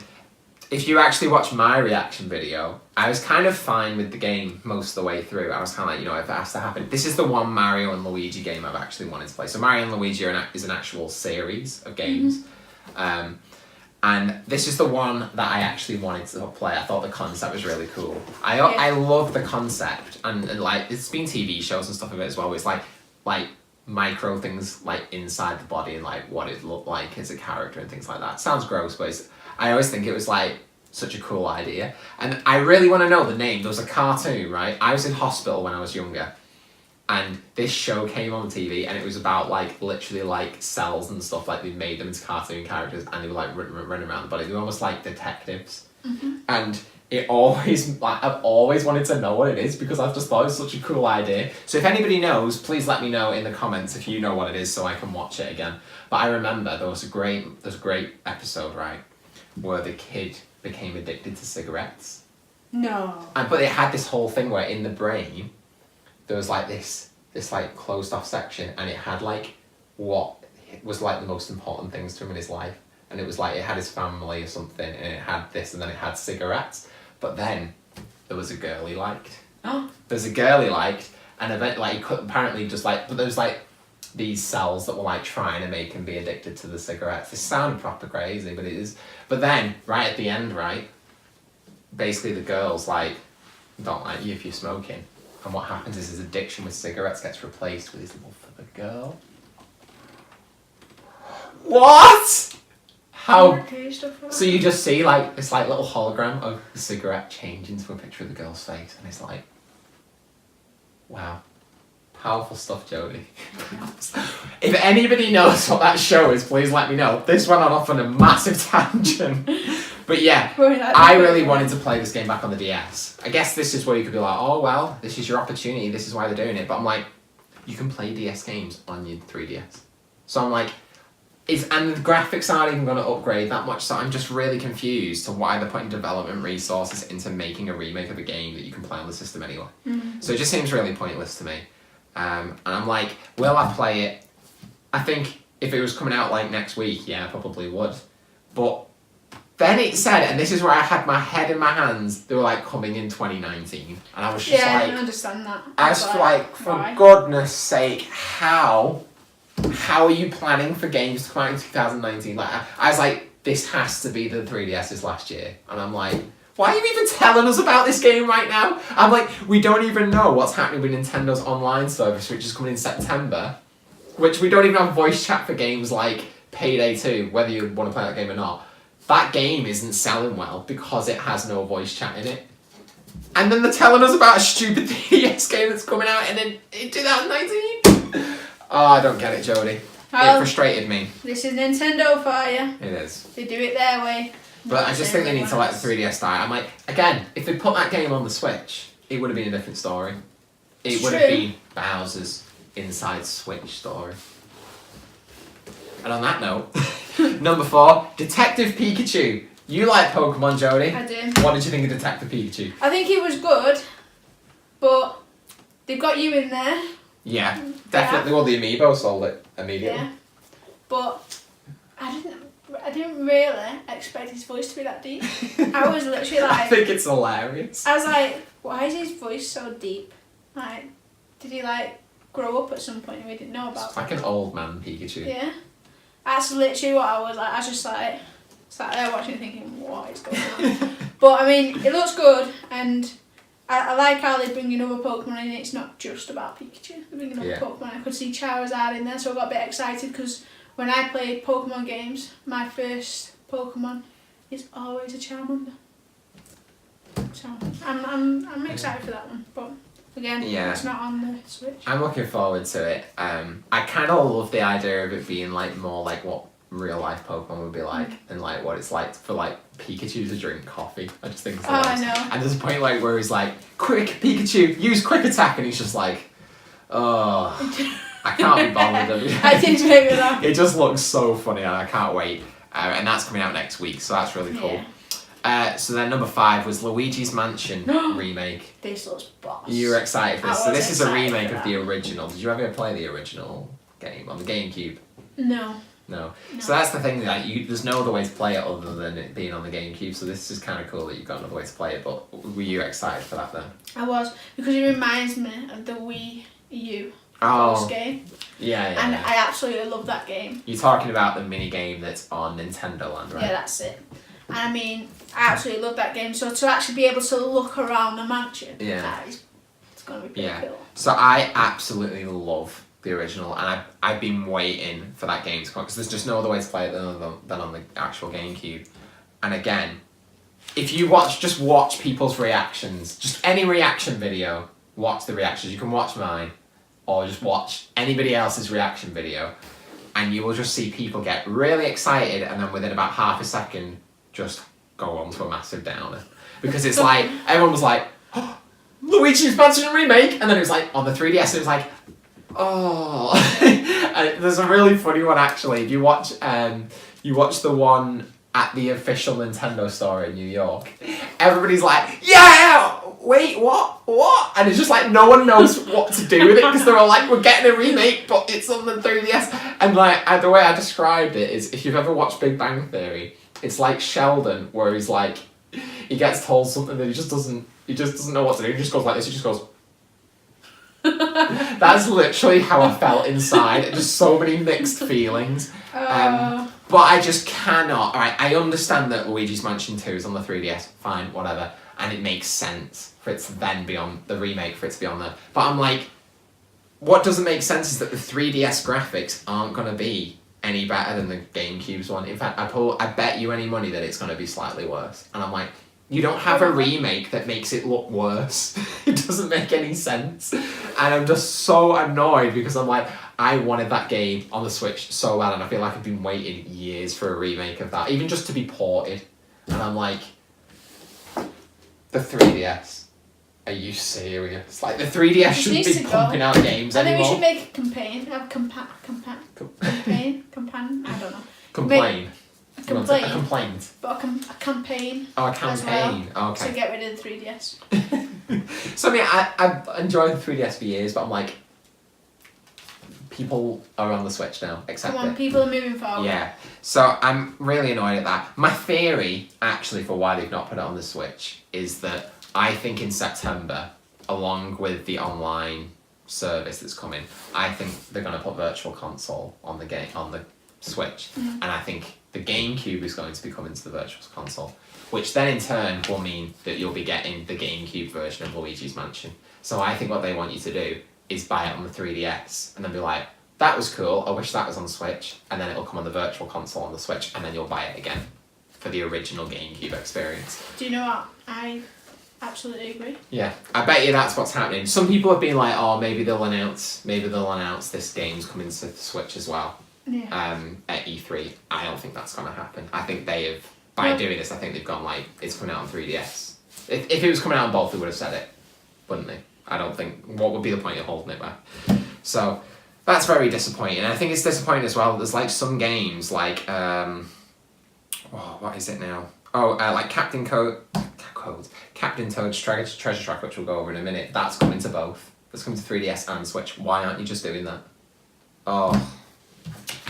Speaker 1: if you actually watch my reaction video, I was kind of fine with the game most of the way through. I was kind of like, if it has to happen. This is the one Mario and Luigi game I've actually wanted to play. So Mario and Luigi is an actual series of games. Mm-hmm. And this is the one that I actually wanted to play. I thought the concept was really cool. I love the concept. And like, it's been TV shows and stuff of it as well. Where it's like micro things like inside the body and like what it looked like as a character and things like that. Sounds gross, but I always think it was like such a cool idea. And I really want to know the name. There was a cartoon, right? I was in hospital when I was younger, and this show came on TV, and it was about like literally like cells and stuff. Like they made them into cartoon characters, and they were like running around the body. They were almost like detectives. Mm-hmm. And I've always wanted to know what it is because I've just thought it was such a cool idea. So if anybody knows, please let me know in the comments if you know what it is so I can watch it again. But I remember there was a great episode, right, where the kid became addicted to cigarettes.
Speaker 2: No.
Speaker 1: But it had this whole thing where in the brain there was like this like closed off section, and it had like what was like the most important things to him in his life. And it was like it had his family or something, and it had this, and then it had cigarettes. But then there was a girl he liked.
Speaker 2: Oh.
Speaker 1: There's a girl he liked, and he could apparently just like, but there was like these cells that were like trying to make him be addicted to the cigarettes. This sounded proper crazy, but it is. But then, right at the end, right, basically the girl's like, don't like you if you're smoking. And what happens is his addiction with cigarettes gets replaced with his love for the girl. What? How? So you just see like this like little hologram of the cigarette change into a picture of the girl's face, and it's like, wow, powerful stuff, Jodie. If anybody knows what that show is, please let me know. This went off on a massive tangent, But yeah,
Speaker 2: We're in that
Speaker 1: I
Speaker 2: debate.
Speaker 1: really wanted to play this game back on the DS. I guess this is where you could be like, oh well, this is your opportunity, this is why they're doing it. But I'm like, you can play DS games on your 3DS. So I'm like, and the graphics aren't even going to upgrade that much, so I'm just really confused to why they're putting development resources into making a remake of a game that you can play on the system anyway. So it just seems really pointless to me. And I'm like, will I play it? I think if it was coming out like next week, yeah, I probably would. But then it said, and this is where I had my head in my hands, they were like coming in 2019. And I was just
Speaker 2: I
Speaker 1: like,
Speaker 2: didn't understand that.
Speaker 1: I was like, for
Speaker 2: why?
Speaker 1: goodness sake, how are you planning for games to come out in 2019? Like, I was like, this has to be the 3DS's last year. And I'm like, why are you even telling us about this game right now? I'm like, we don't even know what's happening with Nintendo's online service, which is coming in September, which we don't even have voice chat for games like Payday 2, whether you want to play that game or not. That game isn't selling well because it has no voice chat in it. And then they're telling us about a stupid 3DS game that's coming out in 2019? Oh, I don't get it, Jodie. It frustrated me.
Speaker 2: This is Nintendo for you.
Speaker 1: It is.
Speaker 2: They do it their way.
Speaker 1: But I just think they need to let the 3DS die. I'm like, again, if they put that game on the Switch, it would have been a different story. It would have been Bowser's Inside Switch story. And on that note, number 4, Detective Pikachu. You like Pokemon, Jodie.
Speaker 2: I do.
Speaker 1: What did you think of Detective Pikachu?
Speaker 2: I think it was good, but they've got you in there.
Speaker 1: Yeah, definitely. Well, the Amiibo sold it immediately.
Speaker 2: Yeah. But I didn't really expect his voice to be that deep. I was literally
Speaker 1: I
Speaker 2: like,
Speaker 1: think it's hilarious.
Speaker 2: I was like, why is his voice so deep? Like, did he like grow up at some point and we didn't know about?
Speaker 1: It's like an old man Pikachu.
Speaker 2: Yeah. That's literally what I was like. I was just like sat there watching thinking, what is going on? But I mean, it looks good and I like how they're bringing other Pokemon in. It's not just about Pikachu. They're bringing other Pokemon. I could see Charizard in there, so I got a bit excited because when I play Pokemon games, my first Pokemon is always a Charmander. So I'm excited for that one, but again, it's not on the Switch.
Speaker 1: I'm looking forward to it. I kind of love the idea of it being like more like what real life Pokemon would be like, and like what it's like for like Pikachu to drink coffee. I just think it's
Speaker 2: I know.
Speaker 1: And there's a point like where he's like, "Quick, Pikachu, use Quick Attack," and he's just like, "Oh, I can't be bothered."
Speaker 2: I did make me laugh.
Speaker 1: It just looks so funny, and I can't wait. And that's coming out next week, so that's really cool.
Speaker 2: Yeah.
Speaker 1: So then number 5 was Luigi's Mansion remake.
Speaker 2: This looks boss.
Speaker 1: You were excited for this.
Speaker 2: I
Speaker 1: So
Speaker 2: was
Speaker 1: this is a
Speaker 2: excited
Speaker 1: remake
Speaker 2: for
Speaker 1: of the
Speaker 2: that.
Speaker 1: original. Did you ever play the original game on the GameCube?
Speaker 2: No.
Speaker 1: No. So that's the thing, that there's no other way to play it other than it being on the GameCube, so this is kind of cool that you've got another way to play it, but were you excited for that then?
Speaker 2: I was, because it reminds me of the Wii U
Speaker 1: Oh,
Speaker 2: game.
Speaker 1: yeah.
Speaker 2: And I absolutely love that game.
Speaker 1: You're talking about the mini game that's on Nintendo Land, right?
Speaker 2: Yeah, that's it. And I mean, I absolutely love that game. So to actually be able to look around the mansion, it's going to be pretty cool.
Speaker 1: So I absolutely love the original, and I've been waiting for that game to come, because there's just no other way to play it than on the actual GameCube. And again, if you just watch people's reactions, just any reaction video, watch the reactions. You can watch mine, or just watch anybody else's reaction video, and you will just see people get really excited, and then within about half a second, just go on to a massive downer. Because it's like, everyone was like, oh, Luigi's Mansion Remake, and then it was like, on the 3DS, it was like, oh. And there's a really funny one actually. If you watch the one at the official Nintendo store in New York, everybody's like, yeah, wait, what? And it's just like no one knows what to do with it, because they're all like, we're getting a remake, but it's on the 3DS. And like, the way I described it is, if you've ever watched Big Bang Theory, it's like Sheldon, where he's like, he gets told something that he just doesn't know what to do. He just goes like this. He just goes. That's literally how I felt inside. Just so many mixed feelings. But I just cannot. Alright, I understand that Luigi's Mansion 2 is on the 3DS. Fine, whatever. And it makes sense for it to then be on the remake, for it to be on there. But I'm like, what doesn't make sense is that the 3DS graphics aren't going to be any better than the GameCube's one. In fact, I bet you any money that it's going to be slightly worse. And I'm like, you don't have a remake that makes it look worse. It doesn't make any sense. And I'm just so annoyed, because I'm like, I wanted that game on the Switch so bad, and I feel like I've been waiting years for a remake of that, even just to be ported. and I'm like, the 3DS. Are you serious? Like the 3DS shouldn't be pumping out games
Speaker 2: I think
Speaker 1: anymore.
Speaker 2: we should make a campaign. Have campaign. I don't know.
Speaker 1: Complain.
Speaker 2: A complaint.
Speaker 1: A complaint.
Speaker 2: But a campaign.
Speaker 1: Oh, a
Speaker 2: as
Speaker 1: campaign.
Speaker 2: well,
Speaker 1: Okay.
Speaker 2: to get rid of the 3DS.
Speaker 1: So I mean, I've enjoyed the 3DS for years, but I'm like, people are on the Switch now. Accept
Speaker 2: Come on,
Speaker 1: it.
Speaker 2: people are moving forward.
Speaker 1: Yeah. So I'm really annoyed at that. My theory, actually, for why they've not put it on the Switch is that I think in September, along with the online service that's coming, I think they're going to put Virtual Console on the Switch, and I think the GameCube is going to be coming to the Virtual Console, which then in turn will mean that you'll be getting the GameCube version of Luigi's Mansion. So I think what they want you to do is buy it on the 3DS and then be like, that was cool, I wish that was on Switch, and then it'll come on the Virtual Console on the Switch, and then you'll buy it again for the original GameCube experience.
Speaker 2: Do you know what? I absolutely agree.
Speaker 1: Yeah, I bet you that's what's happening. Some people have been like, oh, maybe they'll announce this game's coming to the Switch as well.
Speaker 2: Yeah.
Speaker 1: At E3. I don't think that's going to happen. I think they have, by doing this, I think they've gone like, it's coming out on 3DS. If it was coming out on both, they would have said it, wouldn't they? I don't think, what would be the point of holding it back? So, that's very disappointing. And I think it's disappointing as well, there's like some games like, what is it now? Like Captain Toad's Treasure Track, which we'll go over in a minute, that's coming to both. That's coming to 3DS and Switch. Why aren't you just doing that? Oh,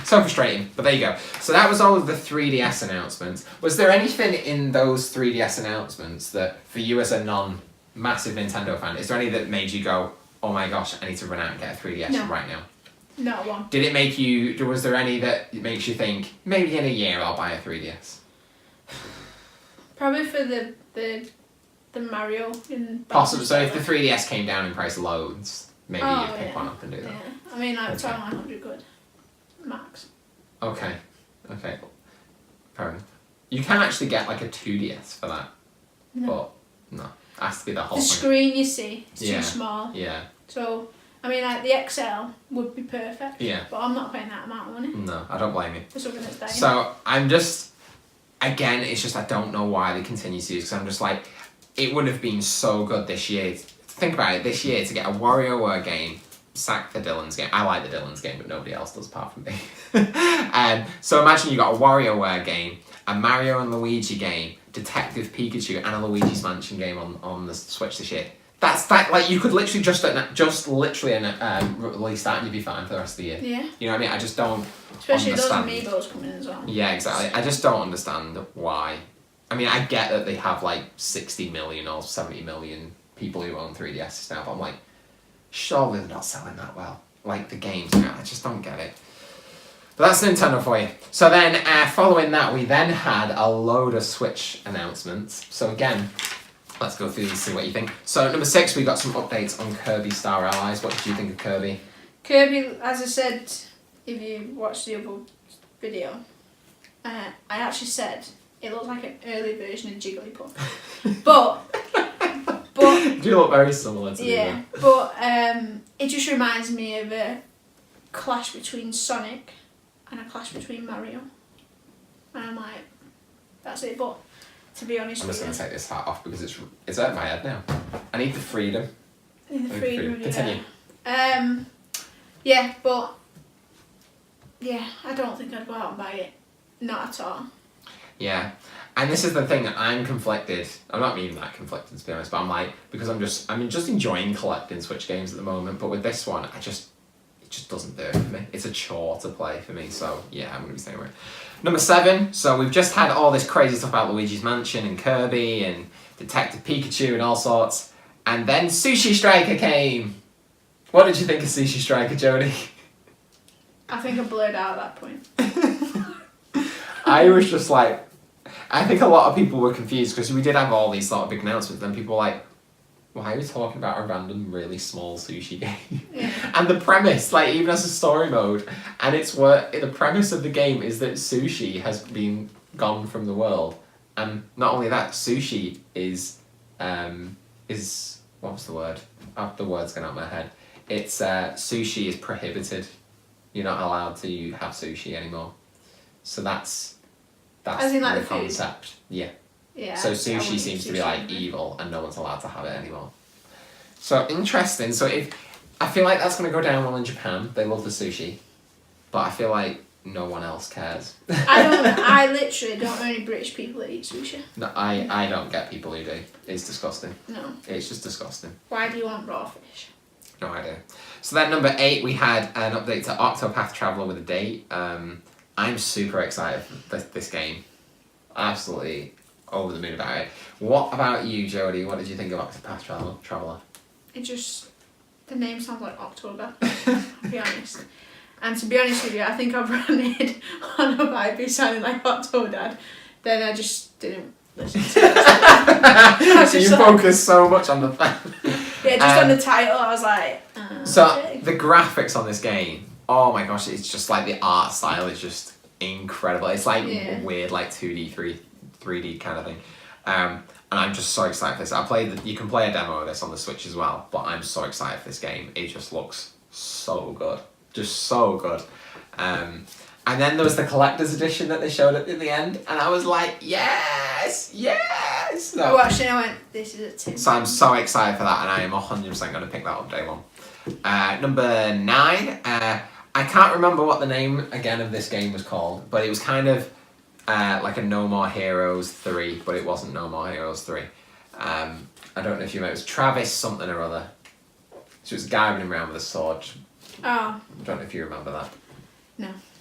Speaker 1: so frustrating, but there you go. So that was all of the 3DS announcements. Was there anything in those 3DS announcements that, for you as a non-massive Nintendo fan, is there any that made you go, oh my gosh, I need to run out and get a 3DS right now?
Speaker 2: Not one.
Speaker 1: Did it make you, was there any that makes you think, maybe in a year I'll buy a 3DS?
Speaker 2: Probably for the Mario in
Speaker 1: Possibly. So if the 3DS came down in price loads, maybe you'd pick one up and do that.
Speaker 2: Yeah. I mean, like, it's around 100 quid. Max.
Speaker 1: Okay. Fair enough. You can actually get like a 2DS for that.
Speaker 2: No.
Speaker 1: But no. It has to be the whole
Speaker 2: The
Speaker 1: thing.
Speaker 2: screen, you see, it's too small.
Speaker 1: Yeah.
Speaker 2: So, I mean, like, the XL would be perfect.
Speaker 1: Yeah.
Speaker 2: But I'm not paying that amount of money
Speaker 1: No, I don't blame you.
Speaker 2: for something that's dying.
Speaker 1: So I'm just, again, it's just I don't know why they continue to do this, because I'm just like, it would have been so good this year. Think about it, this year to get a WarioWare game, sack the Dylan's game. I like the Dylan's game, but nobody else does apart from me. So imagine you got a WarioWare game, a Mario and Luigi game, Detective Pikachu, and a Luigi's Mansion game on the Switch this year. That's that, like, you could literally just release that and you'd be fine for the rest of the year.
Speaker 2: Yeah.
Speaker 1: You know what I mean? I just don't
Speaker 2: Especially
Speaker 1: understand.
Speaker 2: those amiibos coming as well.
Speaker 1: Yeah, exactly. I just don't understand why. I mean, I get that they have like 60 million or 70 million people who own 3DSs now, but I'm like, surely they're not selling that well. Like the games, I just don't get it. But that's Nintendo for you. So then, following that, we then had a load of Switch announcements. So again, let's go through these and see what you think. So number 6, we got some updates on Kirby Star Allies. What did you think of Kirby?
Speaker 2: Kirby, as I said, if you watched the other video, I actually said it looks like an early version of Jigglypuff. but
Speaker 1: Do look very similar to
Speaker 2: yeah, but it just reminds me of a clash between Sonic and a clash between Mario. And I'm like, that's it. But to be honest
Speaker 1: I'm
Speaker 2: with
Speaker 1: just
Speaker 2: you,
Speaker 1: going to take this hat off because it's out of my head now. I need the freedom.
Speaker 2: in the freedom,
Speaker 1: Continue.
Speaker 2: Yeah, but yeah, I don't think I'd go out and buy it. Not at all.
Speaker 1: Yeah, and this is the thing, I'm conflicted. I'm not even that conflicted to be honest, but I'm like, because I'm just enjoying collecting Switch games at the moment, but with this one, it just doesn't do it for me. It's a chore to play for me, so yeah, I'm going to be staying away. Number 7, so we've just had all this crazy stuff about Luigi's Mansion and Kirby and Detective Pikachu and all sorts, and then Sushi Striker came. What did you think of Sushi Striker, Jodie?
Speaker 2: I think I blurred out at that point.
Speaker 1: I was just like, I think a lot of people were confused because we did have all these sort of big announcements, and people were like, why are we talking about a random really small sushi game?
Speaker 2: Yeah.
Speaker 1: And the premise, like even as a story mode, and it's what the premise of the game is that sushi has been gone from the world, and not only that, sushi is what was the word? The word's gone out of my head. It's sushi is prohibited. You're not allowed to have sushi anymore. So that's
Speaker 2: As in, like,
Speaker 1: the
Speaker 2: the food?
Speaker 1: concept. Yeah.
Speaker 2: Yeah.
Speaker 1: So
Speaker 2: I
Speaker 1: sushi
Speaker 2: wouldn't eat
Speaker 1: seems to be
Speaker 2: sushi
Speaker 1: like
Speaker 2: anyway.
Speaker 1: evil, and no one's allowed to have it anymore. So interesting. So if I feel like that's gonna go down well in Japan, they love the sushi, but I feel like no one else cares.
Speaker 2: I literally don't know any British people that eat sushi.
Speaker 1: No, I don't get people who do. It's disgusting.
Speaker 2: No.
Speaker 1: It's just disgusting.
Speaker 2: Why do you want raw fish?
Speaker 1: No idea. So then number 8, we had an update to Octopath Traveler with a date. I'm super excited for this game. Absolutely over the moon about it. What about you, Jodie? What did you think of Octopath Traveler?
Speaker 2: It just, the name sounds like October, to be honest. And to be honest with you, I think I've run it on a vibe sounding like Octodad. Then I just didn't listen to it.
Speaker 1: So you focus so much on the fact.
Speaker 2: Yeah, just on the title, I was like,
Speaker 1: So
Speaker 2: okay.
Speaker 1: the graphics on this game, oh my gosh, it's just like the art style is just incredible. It's like weird, like 2D, 3D kind of thing. And I'm just so excited for this. You can play a demo of this on the Switch as well, but I'm so excited for this game. It just looks so good. Just so good. And then there was the collector's edition that they showed at the end, and I was like, yes! So,
Speaker 2: I watched it and I went, this is a tin.
Speaker 1: so I'm so excited for that, and I am 100% going to pick that up day one. Number 9, I can't remember what the name again of this game was called, but it was kind of like a No More Heroes 3, but it wasn't No More Heroes 3. I don't know if you remember, it was Travis something or other. So it was a guy running around with a sword.
Speaker 2: Oh.
Speaker 1: I don't know if you remember that.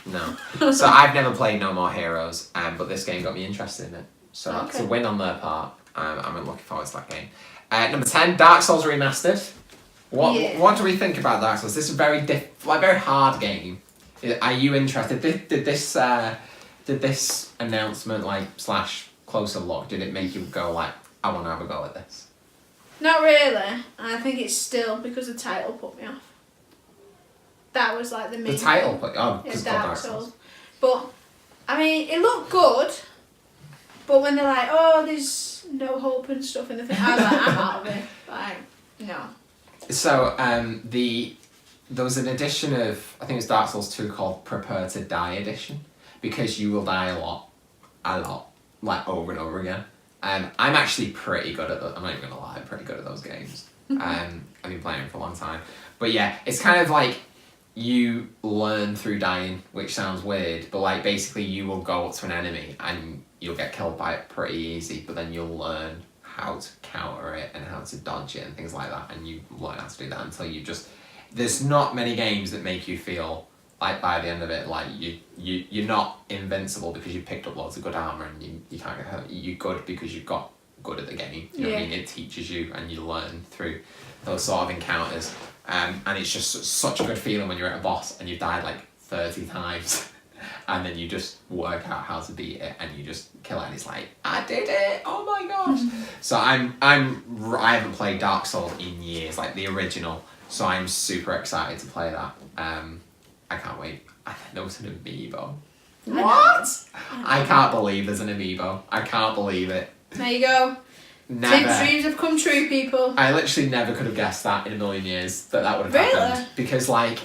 Speaker 2: No.
Speaker 1: So I've never played No More Heroes, but this game got me interested in it. So that's a win on their part. I'm looking forward to that game. Number 10, Dark Souls Remastered. What do we think about Dark Souls? This is a very very hard game. Are you interested? Did this announcement / closer look, did it make you go like, I want to have a go at this?
Speaker 2: Not really. I think it's still because the title put me off. That was like the main
Speaker 1: The title
Speaker 2: thing.
Speaker 1: put
Speaker 2: Yeah,
Speaker 1: it's called
Speaker 2: Dark Souls. But, I mean, it looked good, but when they're like, oh, there's no hope and stuff in the thing, I was like, I'm out of it. Like, no.
Speaker 1: So, there was an edition of, I think it was Dark Souls 2 called Prepare to Die edition, because you will die a lot, like over and over again. I'm actually pretty good at I'm not even gonna lie, I'm pretty good at those games. I've been playing them for a long time. But yeah, it's kind of like you learn through dying, which sounds weird, but like basically you will go up to an enemy and you'll get killed by it pretty easy, but then you'll learn how to counter it and how to dodge it and things like that, and you learn how to do that until you just... There's not many games that make you feel like by the end of it, like you're not invincible because you picked up loads of good armor and you can't get hurt. You're good because you've got good at the game. You know what I mean? It teaches you and you learn through those sort of encounters. And it's just such a good feeling when you're at a boss and you've died like 30 times and then you just work out how to beat it and you just kill it and it's like, I did it! Oh my gosh! So I haven't played Dark Souls in years, like the original, so I'm super excited to play that. I can't wait. There was an amiibo. What? I can't believe there's an amiibo. I can't believe it.
Speaker 2: There you go.
Speaker 1: Never.
Speaker 2: Tim's dreams have come true, people.
Speaker 1: I literally never could have guessed that in a million years that would have happened. Because like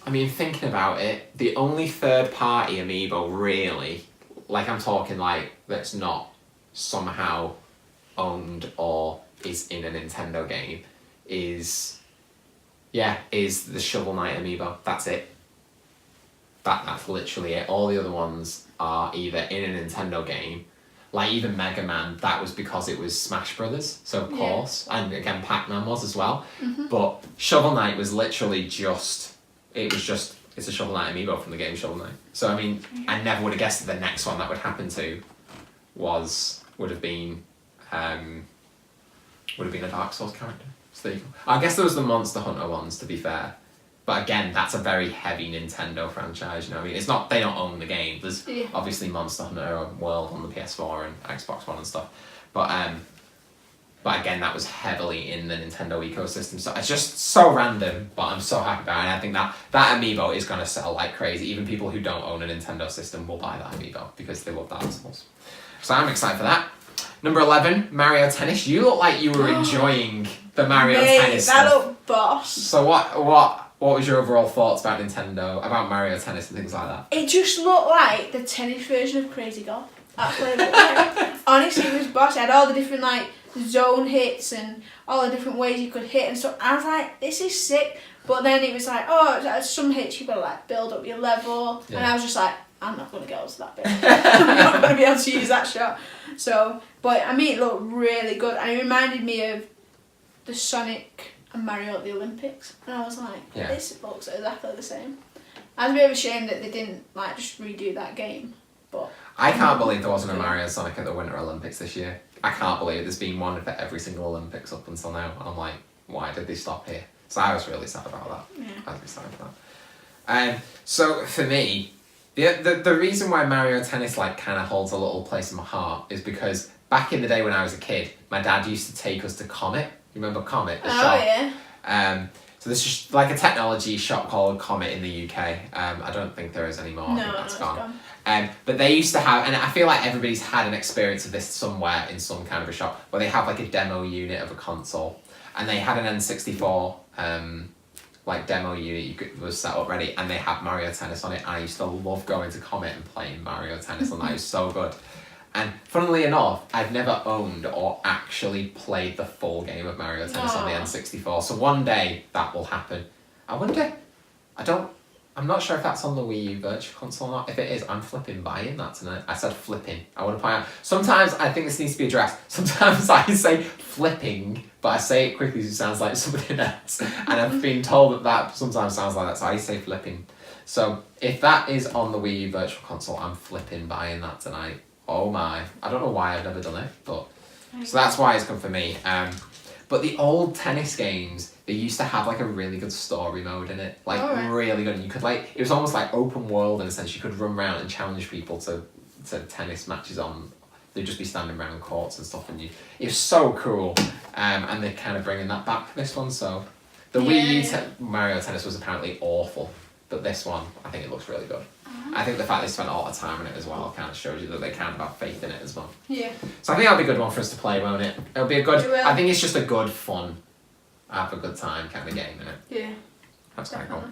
Speaker 1: thinking about it, the only third party amiibo really, like I'm talking like that's not somehow owned or is in a Nintendo game is the Shovel Knight amiibo. That's it. That's literally it. All the other ones are either in a Nintendo game, like even Mega Man, that was because it was Smash Brothers, so of course, and again Pac-Man was as well. But Shovel Knight was literally it's a Shovel Knight amiibo from the game Shovel Knight. So I mean, I never would have guessed that the next one that would happen to would have been a Dark Souls character. So there you go. I guess there was the Monster Hunter ones, to be fair. But again, that's a very heavy Nintendo franchise, you know what I mean? They don't own the game. There's obviously Monster Hunter World on the PS4 and Xbox One and stuff. But again, that was heavily in the Nintendo ecosystem. So it's just so random, but I'm so happy about it. And I think that amiibo is going to sell like crazy. Even people who don't own a Nintendo system will buy that amiibo because they love Dark Souls. So I'm excited for that. Number 11, Mario Tennis. You look like you were enjoying the Mario Tennis
Speaker 2: that
Speaker 1: stuff.
Speaker 2: looked boss.
Speaker 1: So what was your overall thoughts about Nintendo, about Mario Tennis and things like that?
Speaker 2: It just looked like the tennis version of Crazy Golf. That's what it looked like. Honestly, it was boss. It had all the different like zone hits and all the different ways you could hit and stuff. I was like, this is sick. But then it was like, some hits you gotta like build up your level, and I was just like, I'm not gonna get up to that bit. I'm not gonna be able to use that shot. So, but I mean, it looked really good, and it reminded me of the Sonic and Mario at the Olympics, and I was like, this looks exactly the same. I was a bit of a shame that they didn't like just redo that game, but
Speaker 1: I can't believe there wasn't a Mario and Sonic at the Winter Olympics this year. I can't believe there's been one for every single Olympics up until now. I'm like, why did they stop here? So I was really sad about that.
Speaker 2: Yeah.
Speaker 1: I was really sad about that. So for me, the reason why Mario Tennis like kind of holds a little place in my heart is because back in the day when I was a kid, my dad used to take us to Comet. You remember Comet, the shop?
Speaker 2: Yeah.
Speaker 1: So this is like a technology shop called Comet in the UK. I don't think there is anymore. I think that's gone. But they used to have, and I feel like everybody's had an experience of this somewhere in some kind of a shop, where they have like a demo unit of a console, and they had an N64 like demo unit was set up ready, and they had Mario Tennis on it. And I used to love going to Comet and playing Mario Tennis, and that was so good. And funnily enough, I've never owned or actually played the full game of Mario Tennis on the N64. So one day that will happen. I wonder, I'm not sure if that's on the Wii U Virtual Console or not. If it is, I'm flipping buying that tonight. I said flipping. I want to point out, sometimes I think this needs to be addressed. Sometimes I say flipping, but I say it quickly so it sounds like something else. And I've been told that sometimes sounds like that, so I say flipping. So if that is on the Wii U Virtual Console, I'm flipping buying that tonight. Oh my. I don't know why I've never done it, but... So that's why it's good for me. But the old tennis games, they used to have like a really good story mode in it. Like really good. And you could like, it was almost like open world in a sense. You could run around and challenge people to tennis matches on, they'd just be standing around courts and stuff, and it was so cool. And they're kind of bringing that back for this one. So the Wii U Mario Tennis was apparently awful, but this one, I think it looks really good. I think the fact they spent all the time on it as well kind of shows you that they kind of have faith in it as well. Yeah. So I think that'll be a good one for us to play, won't it? It'll be a good, I think it's just a good fun, have a good time kind of game in it. Yeah. That's kind of cool.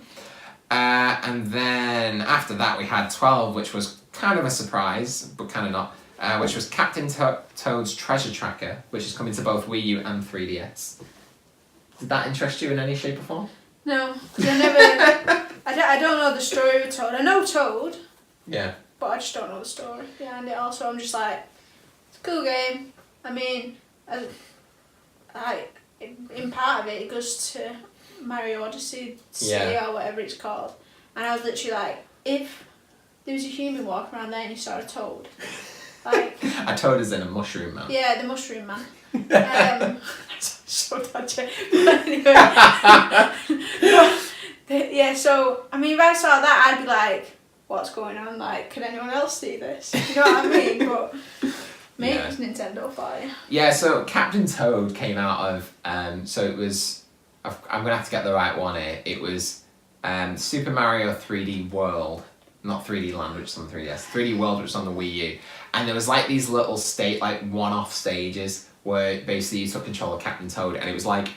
Speaker 1: And then after that we had 12, which was kind of a surprise, but kind of not, which was Captain Toad's Treasure Tracker, which is coming to both Wii U and 3DS. Did that interest you in any shape or form?
Speaker 2: No, I don't know the story of Toad. I know Toad. Yeah. But I just don't know the story behind it. Also, I'm just like, it's a cool game. I mean, in part of it, it goes to Mario Odyssey City or whatever it's called. And I was literally like, if there was a human walking around there and you saw a Toad, like...
Speaker 1: A Toad is in a mushroom man.
Speaker 2: Yeah, the mushroom man. So dodgy. But anyway. Yeah, so, I mean, if I saw that, I'd be like, what's going on? Like, can anyone else see this? You know what I mean? But maybe it's Nintendo for you.
Speaker 1: Yeah, so Captain Toad came out of, so it was, I'm going to have to get the right one here. It was Super Mario 3D World, not 3D Land, which is on the 3DS, 3D World, which is on the Wii U. And there was like these little one-off stages where basically you took control of Captain Toad, and it was like,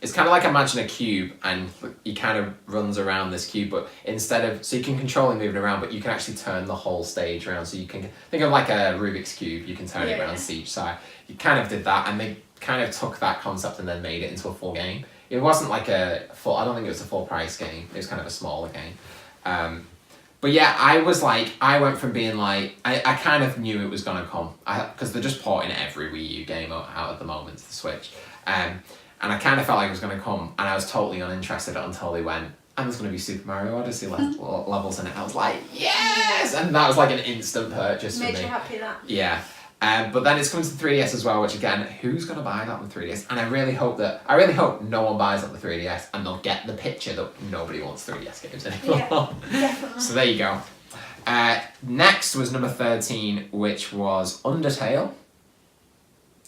Speaker 1: it's kind of like imagine a cube, and he kind of runs around this cube, but instead of, so you can control him moving around, but you can actually turn the whole stage around, so you can think of like a Rubik's Cube, you can turn it around to each side. You kind of did that, and they kind of took that concept and then made it into a full game. It wasn't like a full, I don't think it was a full price game, it was kind of a smaller game. But yeah, I went from being like, I kind of knew it was going to come, because they're just porting every Wii U game out at the moment to the Switch. And I kind of felt like it was going to come, and I was totally uninterested until they went, and there's going to be Super Mario Odyssey levels in it. I was like, yes! And that was like an instant purchase for me.
Speaker 2: Made you happy, that.
Speaker 1: Yeah. But then it's coming to 3DS as well, which again, who's going to buy that on the 3DS? And I really hope no one buys it on the 3DS, and they'll get the picture that nobody wants 3DS games anymore.
Speaker 2: Yeah, definitely.
Speaker 1: So there you go. Next was number 13, which was Undertale.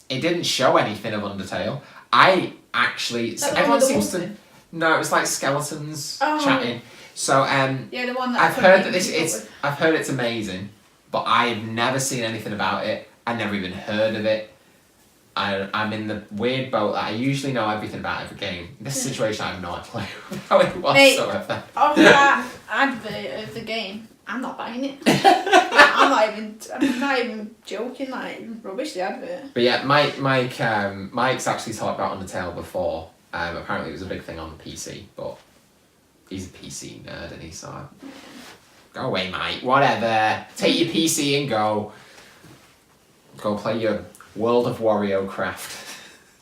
Speaker 1: It didn't show anything of Undertale. Everyone seems to... No, it was like skeletons chatting. So,
Speaker 2: the one that
Speaker 1: I've heard that I've heard it's amazing, but I've never seen anything about it. I never even heard of it. I'm in the weird boat that I usually know everything about every game. In this situation, I have no idea how it whatsoever.
Speaker 2: Off that advert of the game, I'm not buying it. I'm not even I'm not even joking, like, rubbish the advert.
Speaker 1: But yeah, Mike's actually talked about Undertale before. Apparently it was a big thing on the PC, but he's a PC nerd, and he's so... Go away, mate. Whatever. Take your PC and go. Go play your World of Wario Craft.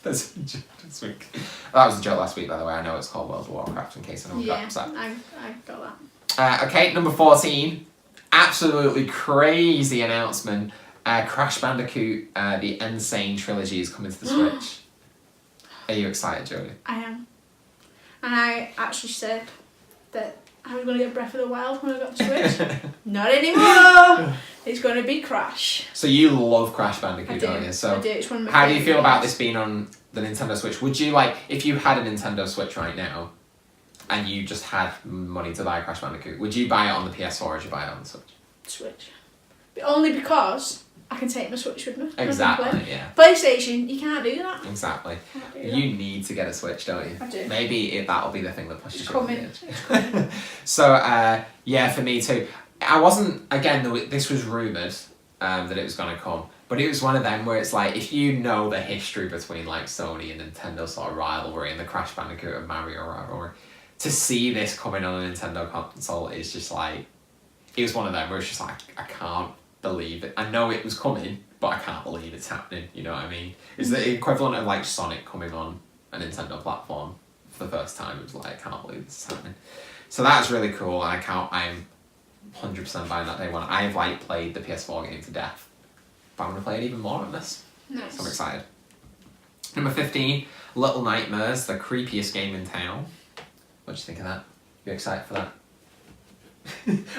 Speaker 1: That's a joke this week. That was a joke last week, by the way. I know it's called World of Warcraft, in case anyone got upset.
Speaker 2: I got that.
Speaker 1: Okay, number 14. Absolutely crazy announcement. Crash Bandicoot, the Insane Trilogy is coming to the Switch. Are you excited, Jodie?
Speaker 2: I am. And I actually said that I was going to get Breath of the Wild when I got the Switch. Not anymore! It's going to be Crash.
Speaker 1: So you love Crash Bandicoot,
Speaker 2: I do.
Speaker 1: don't you? So
Speaker 2: I do. It's one of my
Speaker 1: how do you feel
Speaker 2: favourite
Speaker 1: about
Speaker 2: games.
Speaker 1: this being on the Nintendo Switch? Would you like, if you had a Nintendo Switch right now, and you just had money to buy Crash Bandicoot, would you buy it on the PS4 or would you buy it on the Switch?
Speaker 2: Switch. But only because I can take my Switch with me.
Speaker 1: Exactly, yeah.
Speaker 2: PlayStation, you can't do that.
Speaker 1: Exactly.
Speaker 2: Can't do that.
Speaker 1: You need to get a Switch, don't you?
Speaker 2: I do.
Speaker 1: Maybe that'll be the thing that pushes
Speaker 2: It's
Speaker 1: you over
Speaker 2: coming.
Speaker 1: the edge. So, yeah, for me too. I wasn't, again, this was rumoured that it was going to come, but it was one of them where it's like, if you know the history between like Sony and Nintendo sort of rivalry and the Crash Bandicoot and Mario rivalry, to see this coming on a Nintendo console is just like, it was one of them where it's just like, I can't believe it. I know it was coming, but I can't believe it's happening, you know what I mean? It's the equivalent of like Sonic coming on a Nintendo platform for the first time. It was like, I can't believe this is happening. So that's really cool, and I'm 100% buying that day one. I've like played the PS4 game to death, but I'm going to play it even more on this.
Speaker 2: Nice.
Speaker 1: So I'm excited. Number 15, Little Nightmares, the creepiest game in town. What did you think of that? You excited for that?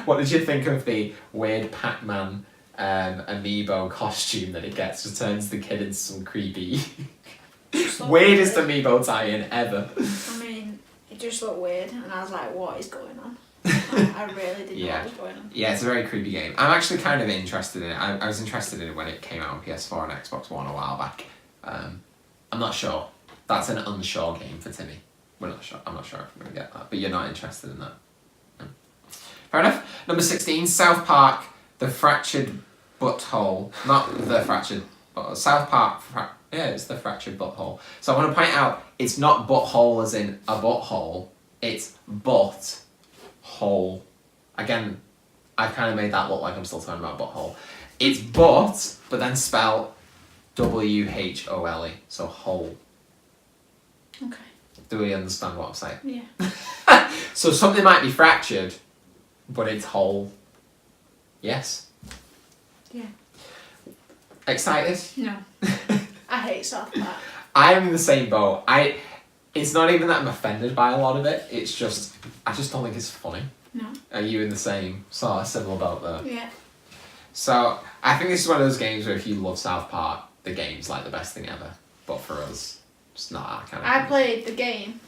Speaker 1: What did you think of the weird Pac-Man amiibo costume that it gets? Just turns the kid into some creepy... weirdest amiibo tie-in ever.
Speaker 2: I mean, it just looked weird, and I was like, what is going on? I really didn't know what was going on.
Speaker 1: Yeah, it's a very creepy game. I'm actually kind of interested in it. I was interested in it when it came out on PS4 and Xbox One a while back. I'm not sure. That's an unsure game for Timmy. We're not sure. I'm not sure if I'm going to get that, but you're not interested in that. No. Fair enough. Number 16, South Park, The Fractured Butthole. Not The Fractured Butthole. South Park, yeah, it's The Fractured Butthole. So I want to point out, it's not butthole as in a butthole, it's butt hole. Again, I've kind of made that look like I'm still talking about butthole. It's but then spelled W-H-O-L-E, so hole.
Speaker 2: Okay.
Speaker 1: Do we understand what I'm saying?
Speaker 2: Yeah.
Speaker 1: So something might be fractured, but it's whole. Yes?
Speaker 2: Yeah.
Speaker 1: Excited?
Speaker 2: No. I hate South Park.
Speaker 1: I'm in the same boat. It's not even that I'm offended by a lot of it, it's just, I just don't think it's funny.
Speaker 2: No.
Speaker 1: Are you in the same sort of similar boat there?
Speaker 2: Yeah.
Speaker 1: So, I think this is one of those games where if you love South Park, the game's like the best thing ever. But for us, it's not that kind of
Speaker 2: I
Speaker 1: thing.
Speaker 2: played the game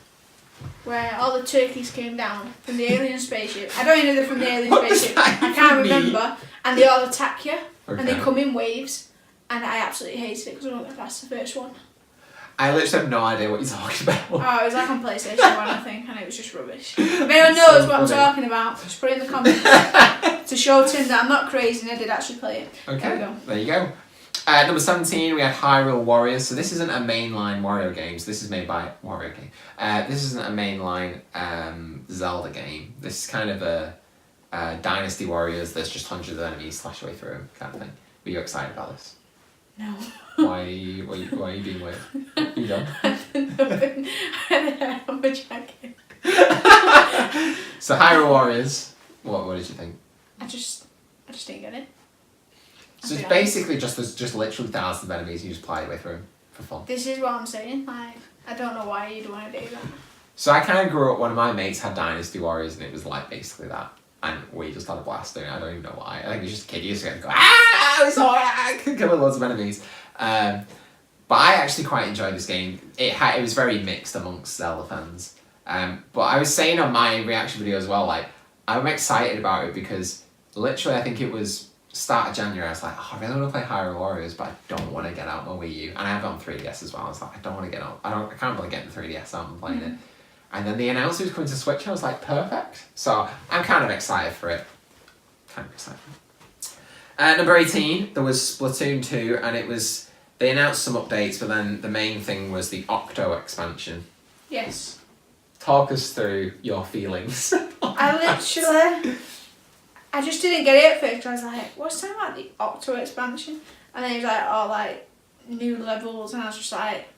Speaker 2: where all the turkeys came down from the alien spaceship. I don't even know they're from the alien
Speaker 1: What does
Speaker 2: spaceship.
Speaker 1: that
Speaker 2: I can't
Speaker 1: even mean?
Speaker 2: remember. And they all attack you. And they
Speaker 1: Okay.
Speaker 2: come in waves. And I absolutely hated it because I don't get past the first one.
Speaker 1: I literally have no idea what you're talking about.
Speaker 2: Oh, it was like on PlayStation 1, I think, and it was just rubbish. If anyone knows what I'm talking about, just put it in the comments to show Tim that I'm not crazy and I did actually play it.
Speaker 1: Okay,
Speaker 2: There we go.
Speaker 1: there you go. Number 17, we had Hyrule Warriors. So this isn't a mainline Wario games. This is made by Wario game. This isn't a mainline Zelda game. This is kind of a Dynasty Warriors. There's just hundreds of enemies slash your way through them kind of thing. Were you excited about this?
Speaker 2: No.
Speaker 1: Why are you being weird? You done?
Speaker 2: I'm a jacket.
Speaker 1: So Hyrule Warriors. What did you think?
Speaker 2: I just didn't get it.
Speaker 1: So it's basically there's just literally thousands of enemies. You just ply your way through 'em for fun.
Speaker 2: This is what I'm saying. Like, I don't know why you'd want to do that.
Speaker 1: So I kind of grew up. One of my mates had Dynasty Warriors, and it was like basically that. And we just had a blast doing it. I don't even know why. I think it was just a kid. You just get to go killing loads of enemies. But I actually quite enjoyed this game. It was very mixed amongst Zelda fans. But I was saying on my reaction video as well, like, I'm excited about it because literally I think it was start of January, I was like, oh, I really want to play Hyrule Warriors, but I don't want to get out my Wii U. And I have it on 3DS as well. I was like, I don't want to get out. I can't really get the 3DS out and playing it. And then they announced it was coming to Switch, and I was like, perfect. So I'm kind of excited for it. Number 18, there was Splatoon 2, and they announced some updates, but then the main thing was the Octo expansion.
Speaker 2: Yes.
Speaker 1: Talk us through your feelings.
Speaker 2: I just didn't get it at first. I was like, what's that about the Octo expansion? And then he was like, oh, like, new levels, and I was just like,